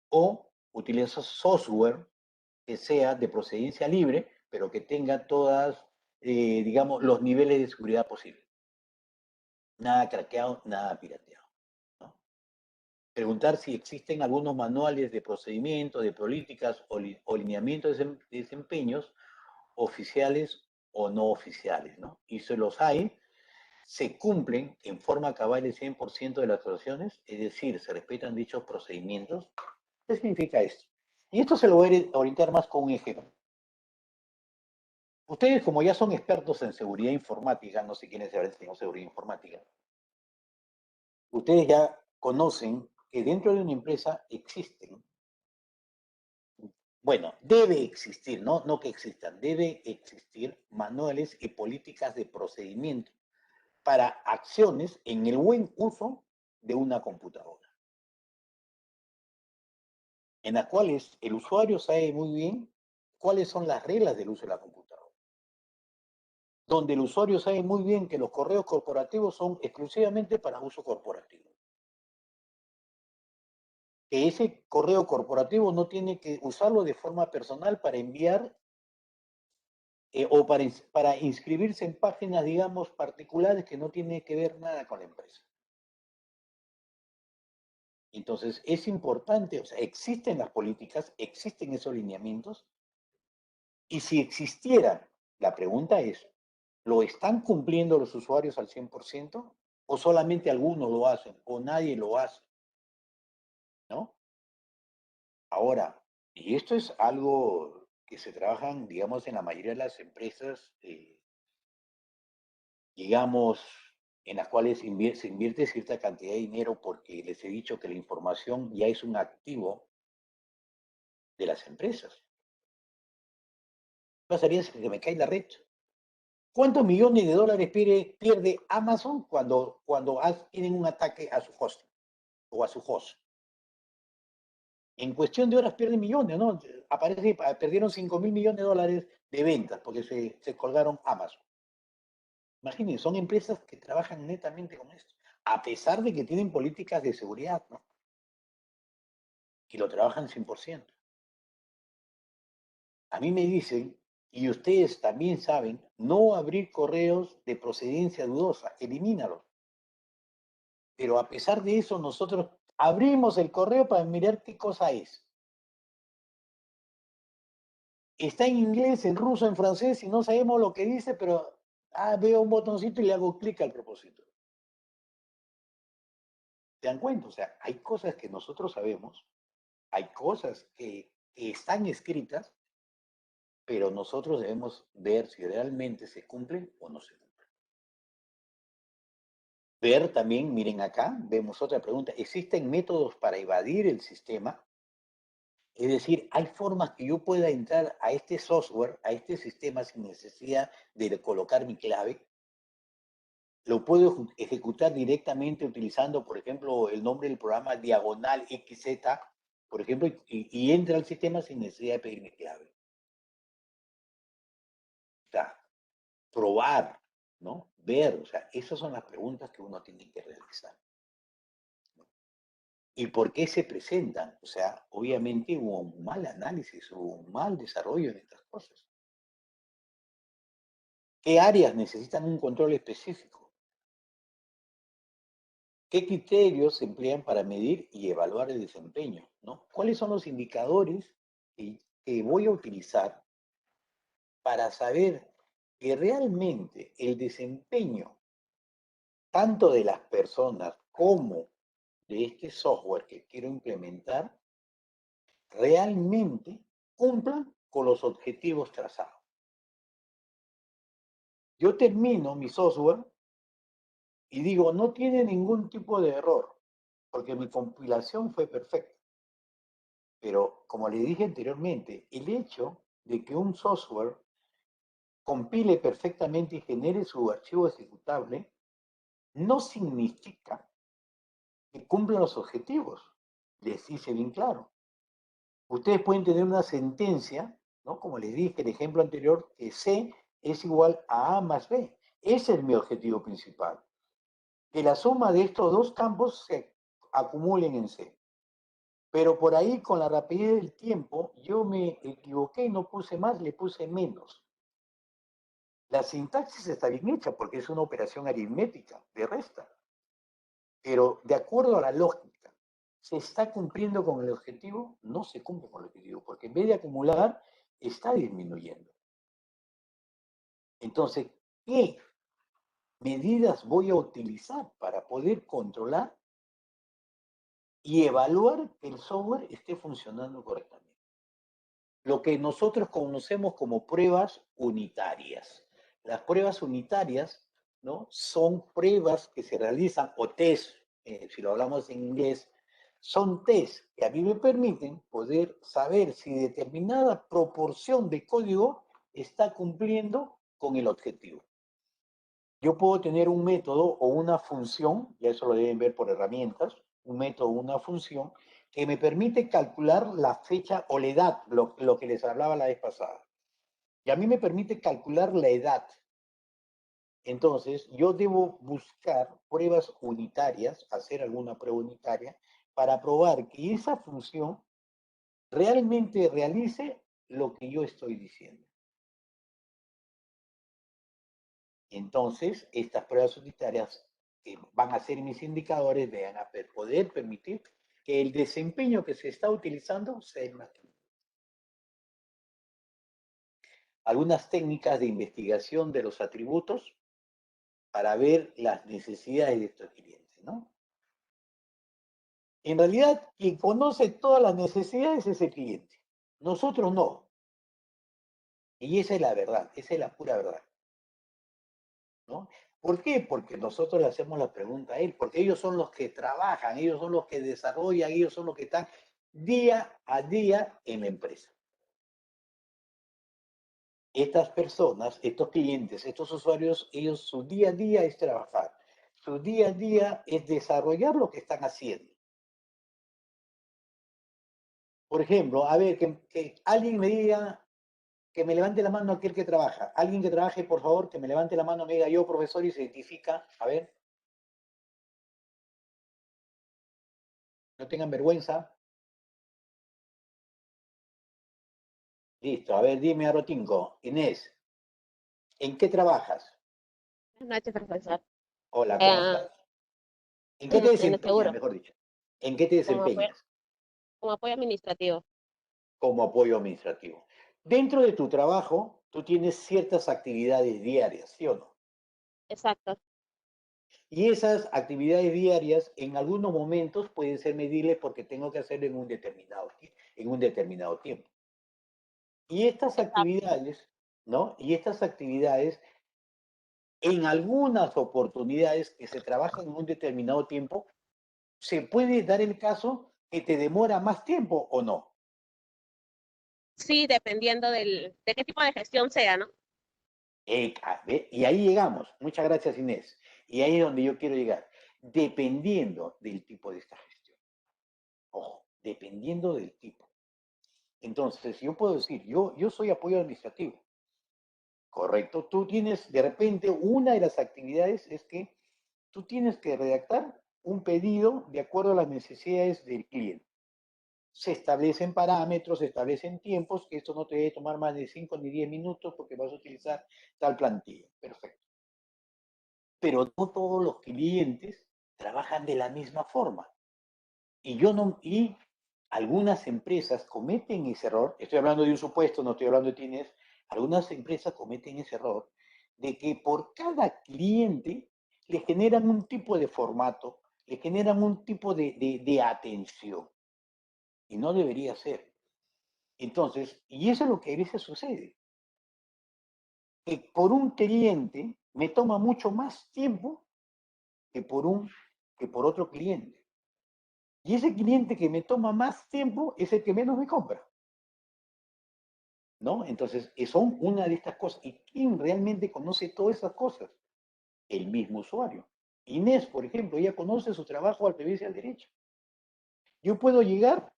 O utilizar software que sea de procedencia libre, pero que tenga todas, digamos, los niveles de seguridad posibles. Nada craqueado, nada pirateado, ¿no? Preguntar si existen algunos manuales de procedimiento, de políticas o lineamientos de desempeños oficiales o no oficiales, ¿no? Y si los hay, se cumplen en forma cabal el 100% de las actuaciones, es decir, se respetan dichos procedimientos. ¿Qué significa esto? Y esto se lo voy a orientar más con un ejemplo. Ustedes, como ya son expertos en seguridad informática, no sé quiénes habrán enseñado seguridad informática, ustedes ya conocen que dentro de una empresa existen, bueno, debe existir, no que existan, debe existir manuales y políticas de procedimiento para acciones en el buen uso de una computadora. en las cuales el usuario sabe muy bien cuáles son las reglas del uso de la computadora. Donde el usuario sabe muy bien que los correos corporativos son exclusivamente para uso corporativo. Que ese correo corporativo no tiene que usarlo de forma personal para enviar o para inscribirse en páginas, digamos, particulares que no tienen que ver nada con la empresa. Entonces, es importante, o sea, existen las políticas, existen esos lineamientos, y si existieran, la pregunta es, ¿lo están cumpliendo los usuarios al 100%? ¿O solamente algunos lo hacen? ¿O nadie lo hace? ¿No? Ahora, y esto es algo que se trabajan, digamos, en la mayoría de las empresas, digamos, en las cuales se invierte cierta cantidad de dinero porque les he dicho que la información ya es un activo de las empresas. ¿Qué pasaría si se me cae la red? ¿Cuántos millones de dólares pierde Amazon cuando tienen un ataque a su hosting o a su host? En cuestión de horas pierden millones, ¿no? Perdieron 5.000 millones de dólares de ventas porque se colgaron Amazon. Imagínense, son empresas que trabajan netamente con esto, a pesar de que tienen políticas de seguridad, ¿no? Y lo trabajan 100%. A mí me dicen, y ustedes también saben, no abrir correos de procedencia dudosa, elimínalos. Pero a pesar de eso, nosotros abrimos el correo para mirar qué cosa es. Está en inglés, en ruso, en francés, y no sabemos lo que dice, pero veo un botoncito y le hago clic al propósito. ¿Se dan cuenta? O sea, hay cosas que nosotros sabemos, hay cosas que están escritas, pero nosotros debemos ver si realmente se cumplen o no se cumplen. Ver también, miren acá, vemos otra pregunta, ¿existen métodos para evadir el sistema? Es decir, hay formas que yo pueda entrar a este software, a este sistema sin necesidad de colocar mi clave. Lo puedo ejecutar directamente utilizando, por ejemplo, el nombre del programa diagonal XZ, por ejemplo, y entra al sistema sin necesidad de pedir mi clave. O sea, probar, ¿no? Ver, o sea, esas son las preguntas que uno tiene que realizar. ¿Y por qué se presentan? O sea, obviamente hubo un mal análisis, hubo un mal desarrollo en estas cosas. ¿Qué áreas necesitan un control específico? ¿Qué criterios se emplean para medir y evaluar el desempeño? ¿No? ¿Cuáles son los indicadores que voy a utilizar para saber que realmente el desempeño, tanto de las personas como de este software que quiero implementar, realmente cumplan con los objetivos trazados? Yo termino mi software y digo, no tiene ningún tipo de error, porque mi compilación fue perfecta. Pero, como le dije anteriormente, el hecho de que un software compile perfectamente y genere su archivo ejecutable no significa que cumpla los objetivos. Les hice bien claro. Ustedes pueden tener una sentencia, ¿no? Como les dije en el ejemplo anterior, que C es igual a A más B. Ese es mi objetivo principal. Que la suma de estos dos campos se acumulen en C. Pero por ahí, con la rapidez del tiempo, yo me equivoqué y no puse más, le puse menos. La sintaxis está bien hecha porque es una operación aritmética de resta. Pero de acuerdo a la lógica, ¿se está cumpliendo con el objetivo? No se cumple con el objetivo, porque en vez de acumular, está disminuyendo. Entonces, ¿qué medidas voy a utilizar para poder controlar y evaluar que el software esté funcionando correctamente? Lo que nosotros conocemos como pruebas unitarias. Las pruebas unitarias, ¿no? Son pruebas que se realizan, o test, si lo hablamos en inglés, son test que a mí me permiten poder saber si determinada proporción de código está cumpliendo con el objetivo. Yo puedo tener un método o una función, ya eso lo deben ver por herramientas, un método o una función, que me permite calcular la fecha o la edad, lo que les hablaba la vez pasada. Y a mí me permite calcular la edad. Entonces, yo debo buscar pruebas unitarias, hacer alguna prueba unitaria, para probar que esa función realmente realice lo que yo estoy diciendo. Entonces, estas pruebas unitarias que van a ser mis indicadores van a poder permitir que el desempeño que se está utilizando sea el más claro. Algunas técnicas de investigación de los atributos para ver las necesidades de estos clientes, ¿no? En realidad, quien conoce todas las necesidades es el cliente. Nosotros no. Y esa es la verdad, esa es la pura verdad, ¿no? ¿Por qué? Porque nosotros le hacemos la pregunta a él, porque ellos son los que trabajan, ellos son los que desarrollan, ellos son los que están día a día en la empresa. Estas personas, estos clientes, estos usuarios, ellos su día a día es trabajar, su día a día es desarrollar lo que están haciendo. Por ejemplo, a ver, que alguien me diga, que me levante la mano aquel que trabaja. Alguien que trabaje, por favor, que me levante la mano, me diga yo, profesor, y se identifica. A ver. No tengan vergüenza. Listo. A ver, dime, Arotinco. Inés, ¿en qué trabajas? Buenas noches, profesor. Hola, ¿cómo estás? ¿En qué te En el desempeñas, seguro, mejor dicho? ¿En qué te como apoyo, desempeñas? como apoyo administrativo. Como apoyo administrativo. Dentro de tu trabajo, tú tienes ciertas actividades diarias, ¿sí o no? Exacto. Y esas actividades diarias en algunos momentos pueden ser medibles porque tengo que hacerlo en un determinado tiempo. Y estas Exacto. actividades, ¿no? Y estas actividades, en algunas oportunidades que se trabajan en un determinado tiempo, se puede dar el caso que te demora más tiempo o no. Sí, dependiendo de qué tipo de gestión sea, ¿no? Y ahí llegamos. Muchas gracias, Inés. Y ahí es donde yo quiero llegar. Dependiendo del tipo de esta gestión. Ojo, dependiendo del tipo. Entonces, yo puedo decir, yo soy apoyo administrativo. Correcto. Tú tienes, de repente, una de las actividades es que tú tienes que redactar un pedido de acuerdo a las necesidades del cliente. Se establecen parámetros, se establecen tiempos, que esto no te debe tomar más de 5 ni 10 minutos porque vas a utilizar tal plantilla. Perfecto. Pero no todos los clientes trabajan de la misma forma. Y algunas empresas cometen ese error, estoy hablando de un supuesto, no estoy hablando de tienes, algunas empresas cometen ese error de que por cada cliente le generan un tipo de formato, le generan un tipo de atención. Y no debería ser. Entonces, y eso es lo que a veces sucede, que por un cliente me toma mucho más tiempo que que por otro cliente. Y ese cliente que me toma más tiempo es el que menos me compra. ¿No? Entonces, son una de estas cosas. ¿Y quién realmente conoce todas esas cosas? El mismo usuario. Inés, por ejemplo, ella conoce su trabajo al revés y al derecho. Yo puedo llegar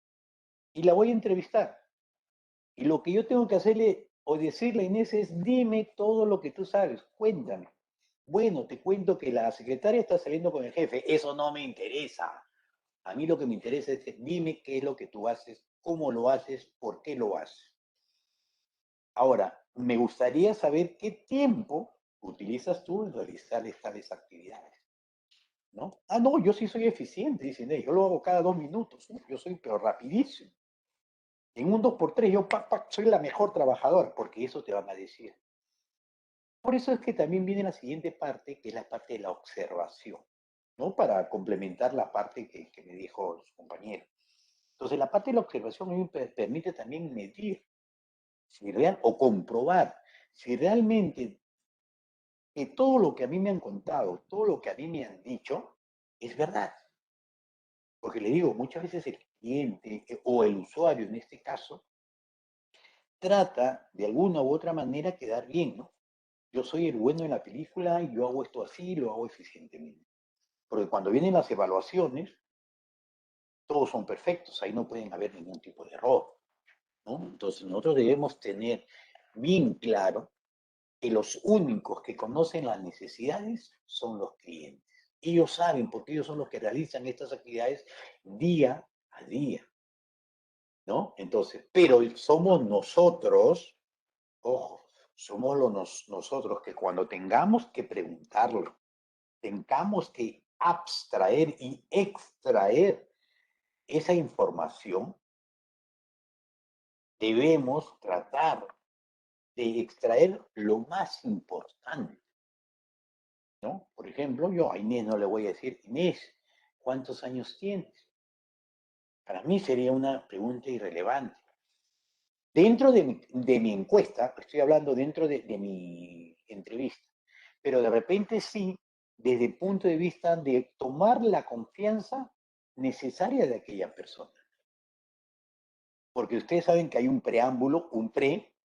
y la voy a entrevistar. Y lo que yo tengo que hacerle o decirle a Inés es, dime todo lo que tú sabes, cuéntame. Bueno, te cuento que la secretaria está saliendo con el jefe. Eso no me interesa. A mí lo que me interesa es que dime qué es lo que tú haces, cómo lo haces, por qué lo haces. Ahora, me gustaría saber qué tiempo utilizas tú en realizar estas actividades, ¿no? Ah, no, yo sí soy eficiente, dicen ellos, yo lo hago cada 2 minutos, yo soy pero rapidísimo. En un 2x3 yo soy la mejor trabajadora, porque eso te van a decir. Por eso es que también viene la siguiente parte, que es la parte de la observación, ¿no? Para complementar la parte que me dijo su compañero. Entonces, la parte de la observación a mí me permite también medir o comprobar si realmente que todo lo que a mí me han contado, todo lo que a mí me han dicho, es verdad. Porque le digo, muchas veces el cliente o el usuario en este caso trata de alguna u otra manera quedar bien, ¿no? Yo soy el bueno en la película y yo hago esto así, lo hago eficientemente. Porque cuando vienen las evaluaciones, todos son perfectos, ahí no pueden haber ningún tipo de error, ¿no? Entonces nosotros debemos tener bien claro que los únicos que conocen las necesidades son los clientes. Ellos saben, porque ellos son los que realizan estas actividades día a día, ¿no? Entonces, pero somos nosotros, ojo, somos nosotros que cuando tengamos que preguntarlo, tengamos que abstraer y extraer esa información, debemos tratar de extraer lo más importante, ¿no? Por ejemplo, yo a Inés no le voy a decir, Inés, ¿cuántos años tienes? Para mí sería una pregunta irrelevante. Dentro de mi encuesta, estoy hablando dentro de mi entrevista, pero de repente sí, desde el punto de vista de tomar la confianza necesaria de aquella persona. Porque ustedes saben que hay un preámbulo, un pre,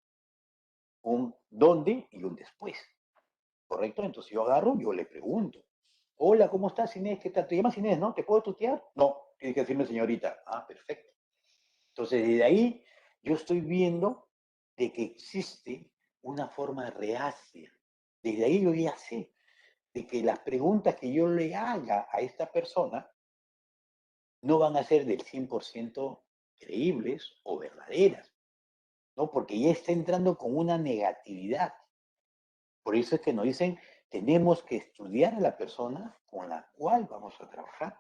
un dónde y un después. ¿Correcto? Entonces yo agarro, yo le pregunto. Hola, ¿cómo estás, Inés? ¿Qué tal? ¿Te llamas Inés, no? ¿Te puedo tutear? No, tienes que decirme señorita. Ah, perfecto. Entonces, desde ahí yo estoy viendo de que existe una forma reacia. Desde ahí yo ya sé de que las preguntas que yo le haga a esta persona no van a ser del 100% creíbles o verdaderas, ¿no? Porque ya está entrando con una negatividad. Por eso es que nos dicen, tenemos que estudiar a la persona con la cual vamos a trabajar.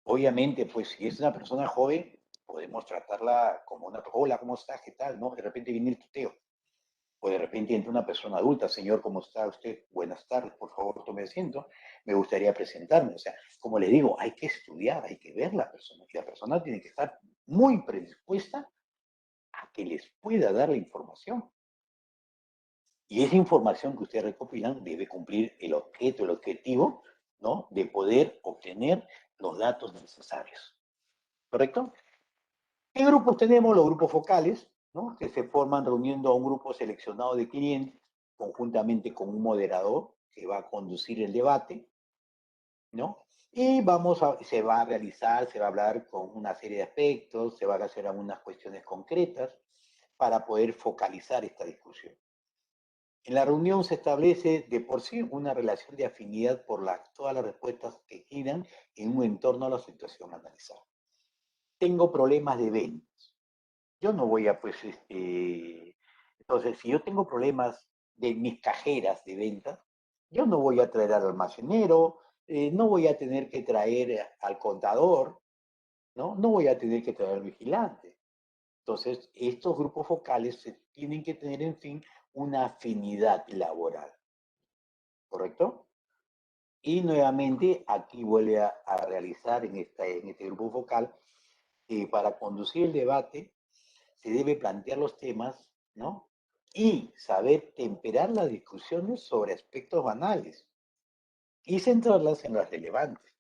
Obviamente, pues si es una persona joven, podemos tratarla como una, hola, ¿cómo estás? ¿Qué tal? ¿No? De repente viene el tuteo. O de repente entra una persona adulta, señor, ¿cómo está usted? Buenas tardes, por favor, tome asiento. Me gustaría presentarme. O sea, como le digo, hay que estudiar, hay que ver la persona. Y la persona tiene que estar muy predispuesta a que les pueda dar la información. Y esa información que ustedes recopilan debe cumplir el objeto, el objetivo, ¿no? De poder obtener los datos necesarios. ¿Correcto? ¿Qué grupos tenemos? Los grupos focales, ¿no? Que se forman reuniendo a un grupo seleccionado de clientes, conjuntamente con un moderador que va a conducir el debate, ¿no? Y se va a realizar, se va a hablar con una serie de aspectos, se van a hacer algunas cuestiones concretas para poder focalizar esta discusión. En la reunión se establece de por sí una relación de afinidad por todas las respuestas que giran en un entorno a la situación analizada. Tengo problemas de ventas. Yo no voy a, pues, entonces, si yo tengo problemas de mis cajeras de ventas, yo no voy a traer al almacenero, no voy a tener que traer al contador, ¿no? No voy a tener que traer al vigilante. Entonces, estos grupos focales tienen que tener, en fin, una afinidad laboral, ¿correcto? Y nuevamente aquí vuelve a realizar en este grupo focal, para conducir el debate se debe plantear los temas, ¿no? Y saber temperar las discusiones sobre aspectos banales y centrarlas en las relevantes.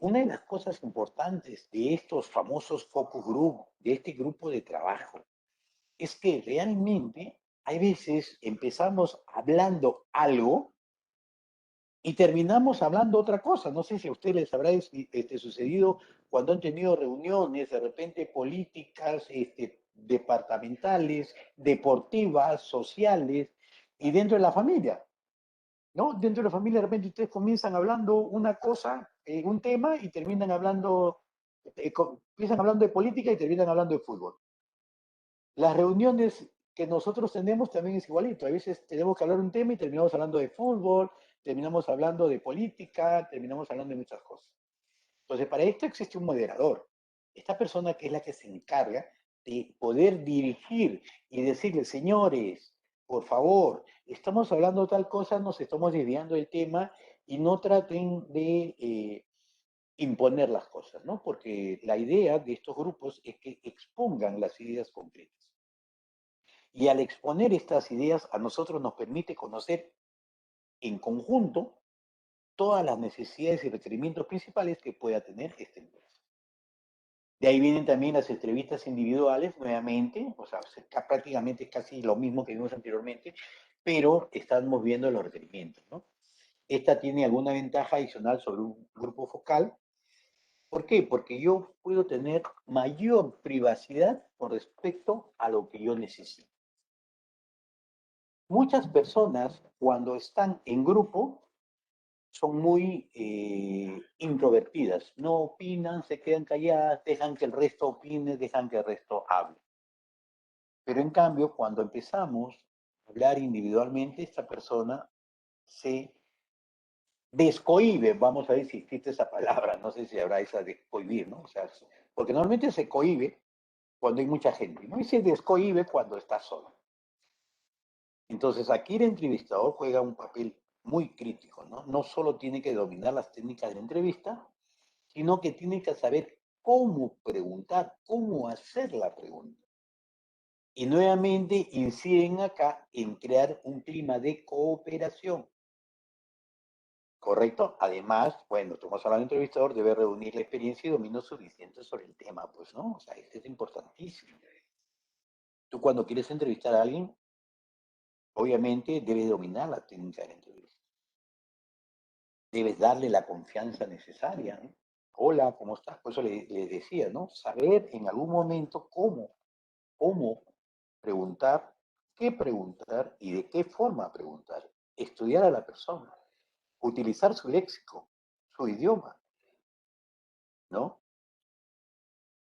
Una de las cosas importantes de estos famosos focus group, de este grupo de trabajo, es que realmente hay veces empezamos hablando algo y terminamos hablando otra cosa. No sé si a ustedes les habrá sucedido cuando han tenido reuniones de repente políticas, departamentales, deportivas, sociales y dentro de la familia, ¿no? Dentro de la familia de repente ustedes comienzan hablando una cosa, un tema y terminan hablando, empiezan hablando de política y terminan hablando de fútbol. Las reuniones que nosotros tenemos también es igualito. A veces tenemos que hablar un tema y terminamos hablando de fútbol, terminamos hablando de política, terminamos hablando de muchas cosas. Entonces, para esto existe un moderador. Esta persona que es la que se encarga de poder dirigir y decirle, señores, por favor, estamos hablando de tal cosa, nos estamos desviando del tema y no traten de imponer las cosas, ¿no? Porque la idea de estos grupos es que expongan las ideas concretas. Y al exponer estas ideas, a nosotros nos permite conocer en conjunto todas las necesidades y requerimientos principales que pueda tener esta empresa. De ahí vienen también las entrevistas individuales, nuevamente, o sea, prácticamente casi lo mismo que vimos anteriormente, pero estamos viendo los requerimientos, ¿no? Esta tiene alguna ventaja adicional sobre un grupo focal, ¿Por qué? Porque yo puedo tener mayor privacidad con respecto a lo que yo necesito. Muchas personas, cuando están en grupo, son muy introvertidas. No opinan, se quedan calladas, dejan que el resto opine, dejan que el resto hable. Pero en cambio, cuando empezamos a hablar individualmente, esta persona se descohíbe, vamos a ver si existe esa palabra, no sé si habrá esa de cohibir, ¿no? O sea, porque normalmente se cohíbe cuando hay mucha gente, ¿no? Y se descohíbe cuando está solo. Entonces, aquí el entrevistador juega un papel muy crítico, ¿no? No solo tiene que dominar las técnicas de la entrevista, sino que tiene que saber cómo preguntar, cómo hacer la pregunta. Y nuevamente inciden acá en crear un clima de cooperación. ¿Correcto? Además, bueno, tú vas a hablar de entrevistador, debe reunir la experiencia y dominio suficiente sobre el tema, pues, ¿no? O sea, esto es importantísimo. Tú cuando quieres entrevistar a alguien, obviamente debes dominar la técnica de la entrevista. Debes darle la confianza necesaria, ¿no? Hola, ¿cómo estás? Por eso le decía, ¿no? Saber en algún momento cómo preguntar, qué preguntar y de qué forma preguntar. Estudiar a la persona, utilizar su léxico, su idioma, ¿no?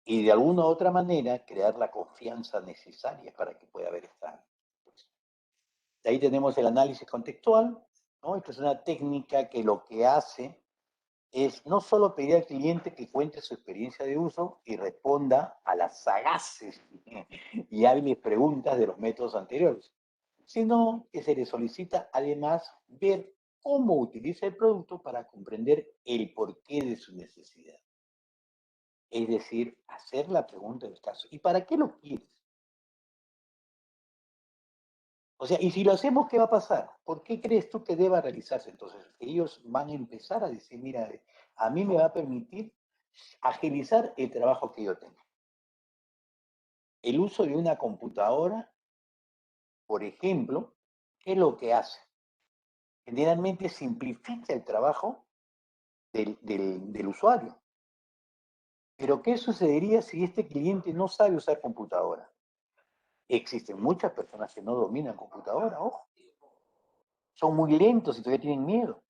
Y de alguna u otra manera crear la confianza necesaria para que pueda haber esta. De ahí tenemos el análisis contextual, ¿no? Esto es una técnica que lo que hace es no solo pedir al cliente que cuente su experiencia de uso y responda a las sagaces y hábiles preguntas de los métodos anteriores, sino que se le solicita además ver cómo utiliza el producto para comprender el porqué de su necesidad. Es decir, hacer la pregunta del caso. ¿Y para qué lo quieres? O sea, y si lo hacemos, ¿qué va a pasar? ¿Por qué crees tú que deba realizarse? Entonces, ellos van a empezar a decir, mira, a mí me va a permitir agilizar el trabajo que yo tengo. El uso de una computadora, por ejemplo, ¿qué es lo que hace? Generalmente simplifica el trabajo del usuario. Pero ¿qué sucedería si este cliente no sabe usar computadora? Existen muchas personas que no dominan computadora, ojo. Son muy lentos y todavía tienen miedo.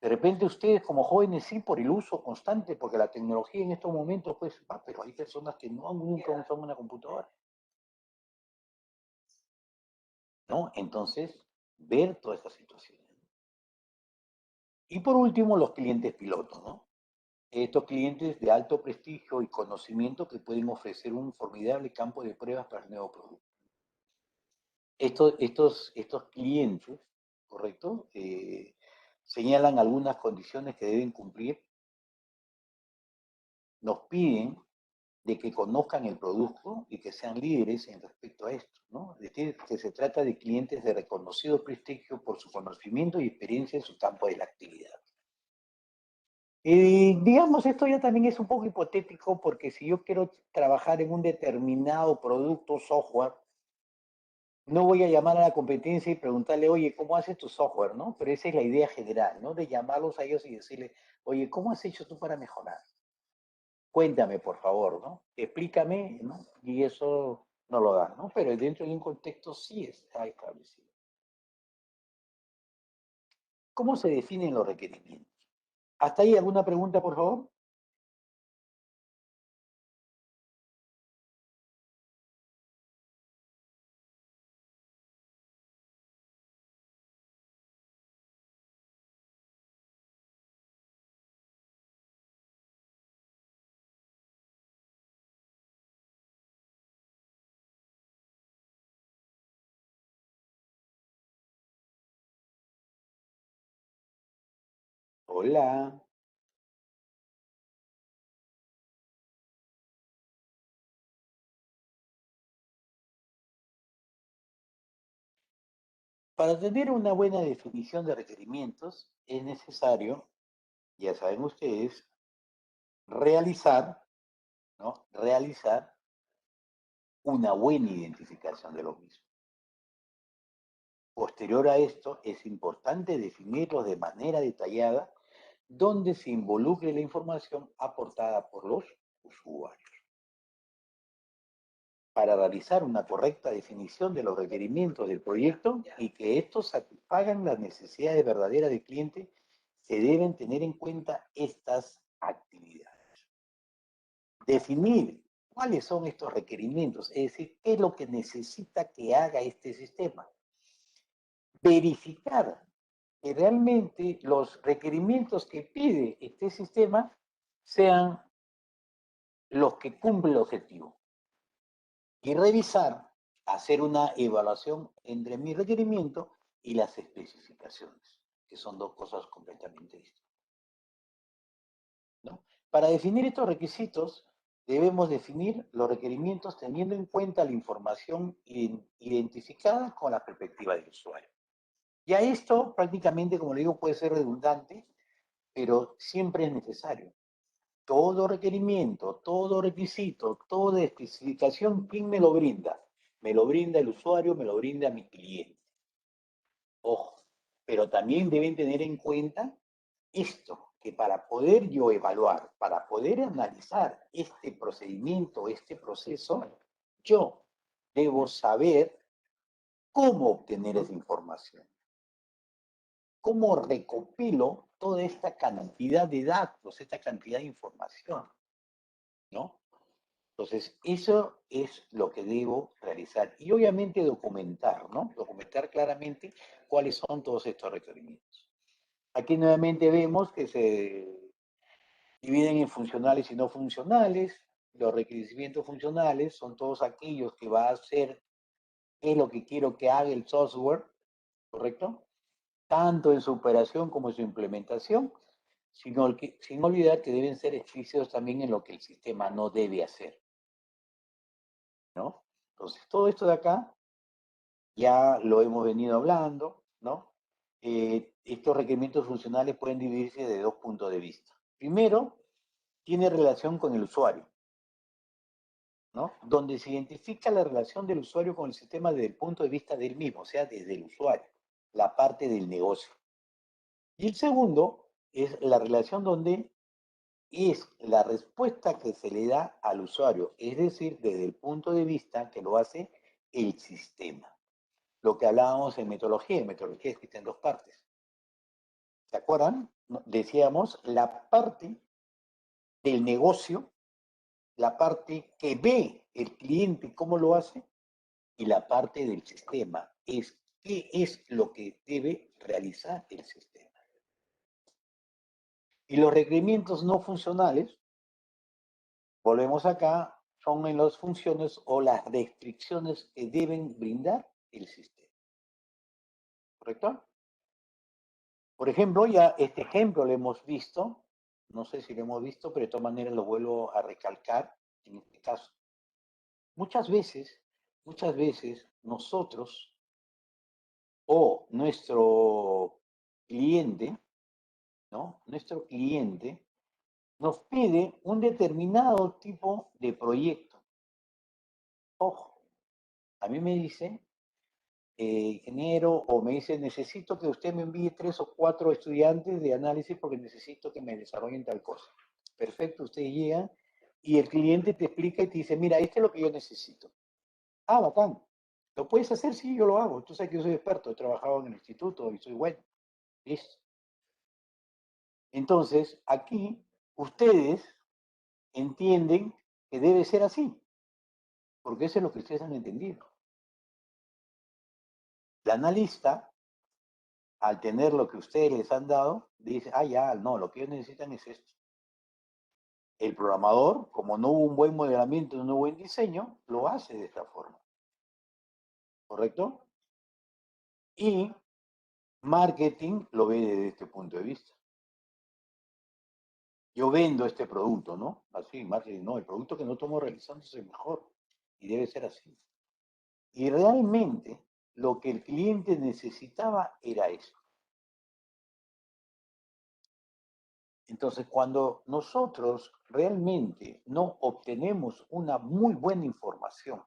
De repente ustedes como jóvenes sí por el uso constante, porque la tecnología en estos momentos pues va, pero hay personas que no nunca usan una computadora, ¿no? Entonces, ver toda esta situación. Y por último, los clientes pilotos, ¿no? Estos clientes de alto prestigio y conocimiento que pueden ofrecer un formidable campo de pruebas para el nuevo producto. Estos clientes, ¿correcto? Señalan algunas condiciones que deben cumplir, nos piden de que conozcan el producto y que sean líderes en respecto a esto, ¿no? Es decir, que se trata de clientes de reconocido prestigio por su conocimiento y experiencia en su campo de la actividad. Digamos, esto ya también es un poco hipotético porque si yo quiero trabajar en un determinado producto software, no voy a llamar a la competencia y preguntarle, oye, ¿cómo haces tu software? ¿No? Pero esa es la idea general, ¿no? De llamarlos a ellos y decirle, oye, ¿cómo has hecho tú para mejorar? Cuéntame, por favor, ¿no? Explícame, ¿no? Y eso no lo dan, ¿no? Pero dentro de un contexto sí está establecido. ¿Cómo se definen los requerimientos? ¿Hasta ahí alguna pregunta, por favor? Hola. Para tener una buena definición de requerimientos es necesario, ya saben ustedes, realizar, ¿no? Realizar una buena identificación de los mismos. Posterior a esto, es importante definirlos de manera detallada, donde se involucre la información aportada por los usuarios. Para realizar una correcta definición de los requerimientos del proyecto y que estos satisfagan las necesidades verdaderas del cliente, se deben tener en cuenta estas actividades. Definir cuáles son estos requerimientos, es decir, qué es lo que necesita que haga este sistema. Verificar que realmente los requerimientos que pide este sistema sean los que cumplen el objetivo. Y revisar, hacer una evaluación entre mi requerimiento y las especificaciones, que son dos cosas completamente distintas, ¿no? Para definir estos requisitos, debemos definir los requerimientos teniendo en cuenta la información identificada con la perspectiva del usuario. Ya esto prácticamente, como le digo, puede ser redundante, pero siempre es necesario. Todo requerimiento, todo requisito, toda especificación, ¿quién me lo brinda? Me lo brinda el usuario, me lo brinda mi cliente. Ojo, pero también deben tener en cuenta esto, que para poder yo evaluar, para poder analizar este procedimiento, este proceso, yo debo saber cómo obtener esa información. Cómo recopilo toda esta cantidad de datos, esta cantidad de información, ¿no? Entonces, eso es lo que debo realizar. Y obviamente documentar, ¿no? Documentar claramente cuáles son todos estos requerimientos. Aquí nuevamente vemos que se dividen en funcionales y no funcionales. Los requerimientos funcionales son todos aquellos que va a hacer qué es lo que quiero que haga el software, ¿correcto? Tanto en su operación como en su implementación, sin olvidar que deben ser explícitos también en lo que el sistema no debe hacer, ¿no? Entonces, todo esto de acá ya lo hemos venido hablando, ¿no? Estos requerimientos funcionales pueden dividirse de dos puntos de vista. Primero, tiene relación con el usuario, ¿no? Donde se identifica la relación del usuario con el sistema desde el punto de vista del mismo, o sea, desde el usuario, la parte del negocio. Y el segundo es la relación donde es la respuesta que se le da al usuario, es decir, desde el punto de vista que lo hace el sistema. Lo que hablábamos en metodología existen dos partes. ¿Se acuerdan? Decíamos la parte del negocio, la parte que ve el cliente cómo lo hace, y la parte del sistema es qué es lo que debe realizar el sistema. Y los requerimientos no funcionales, volvemos acá, son en las funciones o las restricciones que deben brindar el sistema. ¿Correcto? Por ejemplo, ya este ejemplo lo hemos visto, no sé si lo hemos visto, pero de todas maneras lo vuelvo a recalcar en este caso. Muchas veces nosotros o nuestro cliente, ¿no? Nuestro cliente nos pide un determinado tipo de proyecto. Ojo, a mí me dice, ingeniero, o me dice, necesito que usted me envíe 3 o 4 estudiantes de análisis porque necesito que me desarrollen tal cosa. Perfecto, usted llega y el cliente te explica y te dice, mira, esto es lo que yo necesito. Ah, bacán. ¿Lo puedes hacer? Sí, yo lo hago. Tú sabes que yo soy experto, he trabajado en el instituto y soy bueno. Listo. Entonces, aquí ustedes entienden que debe ser así, porque eso es lo que ustedes han entendido. El analista, al tener lo que ustedes les han dado, dice, ah, ya, no, lo que ellos necesitan es esto. El programador, como no hubo un buen modelamiento, no hubo un buen diseño, lo hace de esta forma. ¿Correcto? Y marketing lo ve desde este punto de vista. Yo vendo este producto, ¿no? Así, marketing, no, el producto que nosotros estamos realizando es el mejor y debe ser así. Y realmente lo que el cliente necesitaba era eso. Entonces, cuando nosotros realmente no obtenemos una muy buena información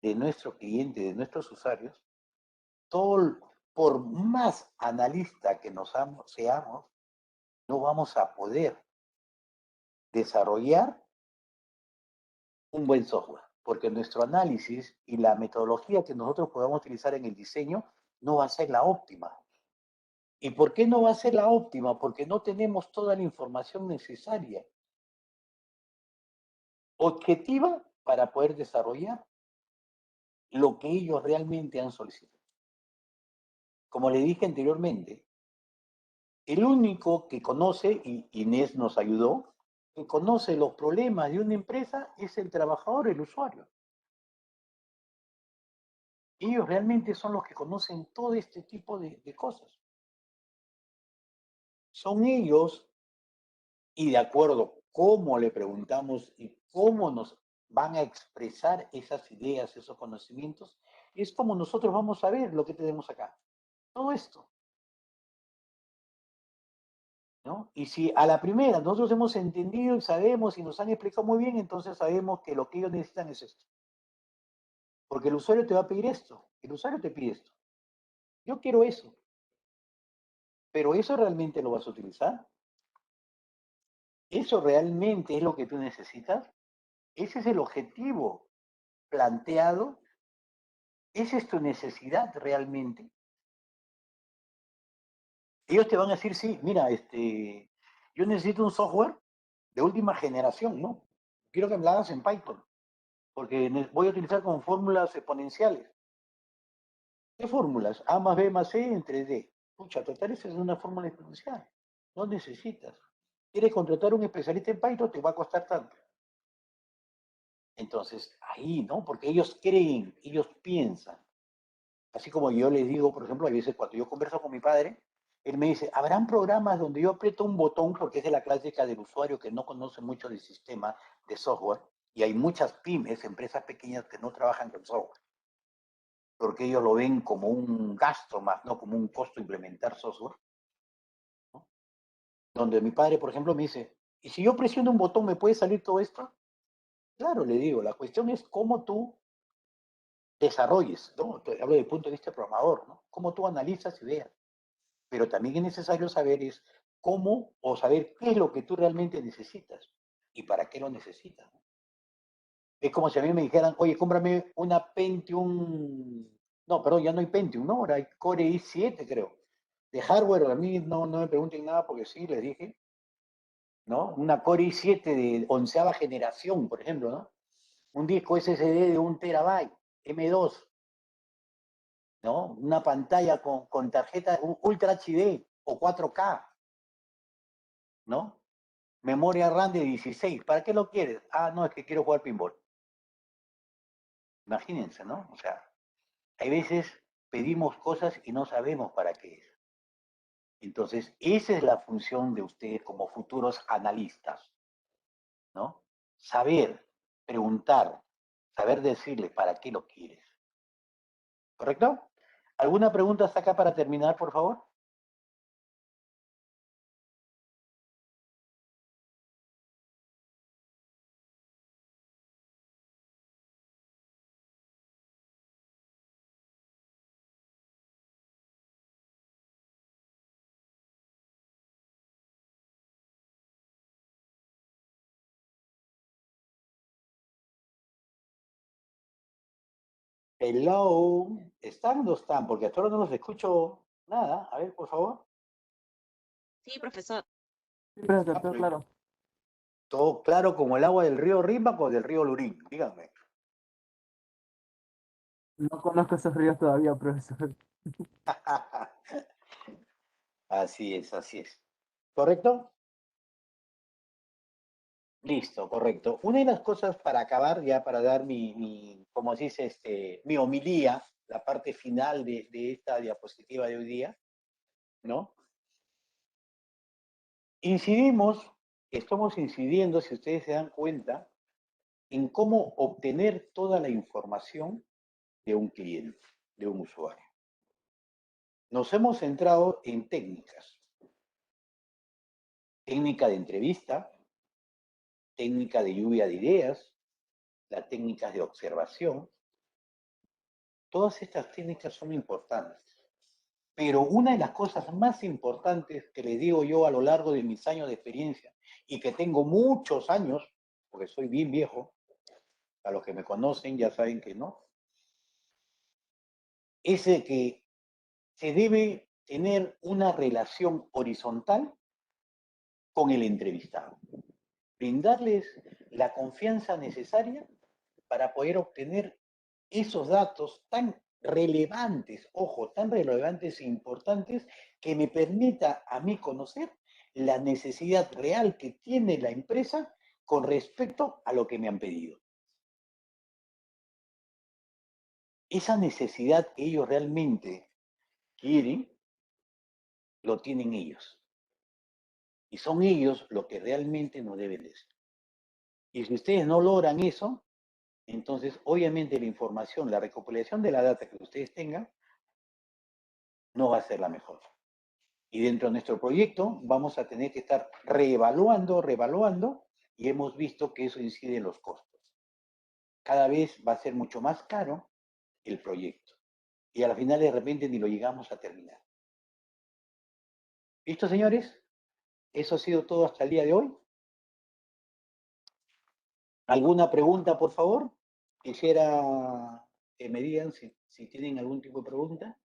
de nuestro cliente, de nuestros usuarios, todo, por más analista que seamos, no vamos a poder desarrollar un buen software, porque nuestro análisis y la metodología que nosotros podamos utilizar en el diseño no va a ser la óptima. ¿Y por qué no va a ser la óptima? Porque no tenemos toda la información necesaria, objetiva, para poder desarrollar lo que ellos realmente han solicitado. Como le dije anteriormente, el único que conoce, y Inés nos ayudó, que conoce los problemas de una empresa es el trabajador, el usuario. Ellos realmente son los que conocen todo este tipo de cosas. Son ellos, y de acuerdo cómo le preguntamos y cómo nos van a expresar esas ideas, esos conocimientos, es como nosotros vamos a ver lo que tenemos acá. Todo esto, ¿no? Y si a la primera nosotros hemos entendido y sabemos y nos han explicado muy bien, entonces sabemos que lo que ellos necesitan es esto. Porque el usuario te va a pedir esto, el usuario te pide esto. Yo quiero eso, pero ¿eso realmente lo vas a utilizar? ¿Eso realmente es lo que tú necesitas? ¿Ese es el objetivo planteado? ¿Esa es tu necesidad realmente? Ellos te van a decir, sí, mira, yo necesito un software de última generación, ¿no? Quiero que me lo hagas en Python, porque voy a utilizar con fórmulas exponenciales. ¿Qué fórmulas? A más B más C en 3D. Pucha, total, esa es una fórmula exponencial. No necesitas. ¿Quieres contratar un especialista en Python? Te va a costar tanto. Entonces, ahí, ¿no? Porque ellos creen, ellos piensan. Así como yo les digo, por ejemplo, a veces cuando yo converso con mi padre, él me dice, ¿habrán programas donde yo aprieto un botón porque es de la clásica del usuario que no conoce mucho del sistema de software? Y hay muchas pymes, empresas pequeñas que no trabajan con software, porque ellos lo ven como un gasto más, no como un costo implementar software, ¿no? Donde mi padre, por ejemplo, me dice, ¿y si yo presiono un botón me puede salir todo esto? Claro, le digo, la cuestión es cómo tú desarrolles, ¿no? Hablo desde el punto de vista programador, ¿no? Cómo tú analizas ideas. Pero también es necesario saber es cómo o saber qué es lo que tú realmente necesitas y para qué lo necesitas. Es como si a mí me dijeran, oye, cómprame una Pentium, no, perdón, ya no hay Pentium, ¿no? Ahora hay Core i7, creo. De hardware, a mí no me pregunten nada porque sí, les dije, ¿no? Una Core i7 de 11ª generación, por ejemplo, ¿no? Un disco SSD de 1 TB, M2, ¿no? Una pantalla con tarjeta Ultra HD o 4K, ¿no? Memoria RAM de 16. ¿Para qué lo quieres? Ah, no, es que quiero jugar pinball. Imagínense, ¿no? O sea, hay veces pedimos cosas y no sabemos para qué es. Entonces, esa es la función de ustedes como futuros analistas, ¿no? Saber, preguntar, saber decirle para qué lo quieres. ¿Correcto? ¿Alguna pregunta hasta acá para terminar, por favor? Hello. ¿Están o no están? Porque hasta ahora no los escucho nada. A ver, por favor. Sí, profesor. Sí, profesor, Ah, todo claro. todo claro como el agua del río Rímaco o del río Lurín, díganme. No conozco esos ríos todavía, profesor. Así es, así es. ¿Correcto? Listo, correcto. Una de las cosas para acabar, ya para dar como se dice, mi homilía, la parte final de esta diapositiva de hoy día, ¿no? Estamos incidiendo, si ustedes se dan cuenta, en cómo obtener toda la información de un cliente, de un usuario. Nos hemos centrado en técnicas. Técnica de entrevista, técnica de lluvia de ideas, las técnicas de observación. Todas estas técnicas son importantes. Pero una de las cosas más importantes que les digo yo a lo largo de mis años de experiencia, y que tengo muchos años, porque soy bien viejo, a los que me conocen ya saben que no, es de que se debe tener una relación horizontal con el entrevistado. Brindarles la confianza necesaria para poder obtener esos datos tan relevantes, ojo, tan relevantes e importantes, que me permita a mí conocer la necesidad real que tiene la empresa con respecto a lo que me han pedido. Esa necesidad que ellos realmente quieren, lo tienen ellos. Y son ellos los que realmente nos deben decir. Y si ustedes no logran eso, entonces obviamente la información, la recopilación de la data que ustedes tengan, no va a ser la mejor. Y dentro de nuestro proyecto vamos a tener que estar reevaluando, y hemos visto que eso incide en los costos. Cada vez va a ser mucho más caro el proyecto. Y a la final de repente ni lo llegamos a terminar. ¿Listo, señores? Eso ha sido todo hasta el día de hoy. ¿Alguna pregunta, por favor? Quisiera que me digan si tienen algún tipo de pregunta.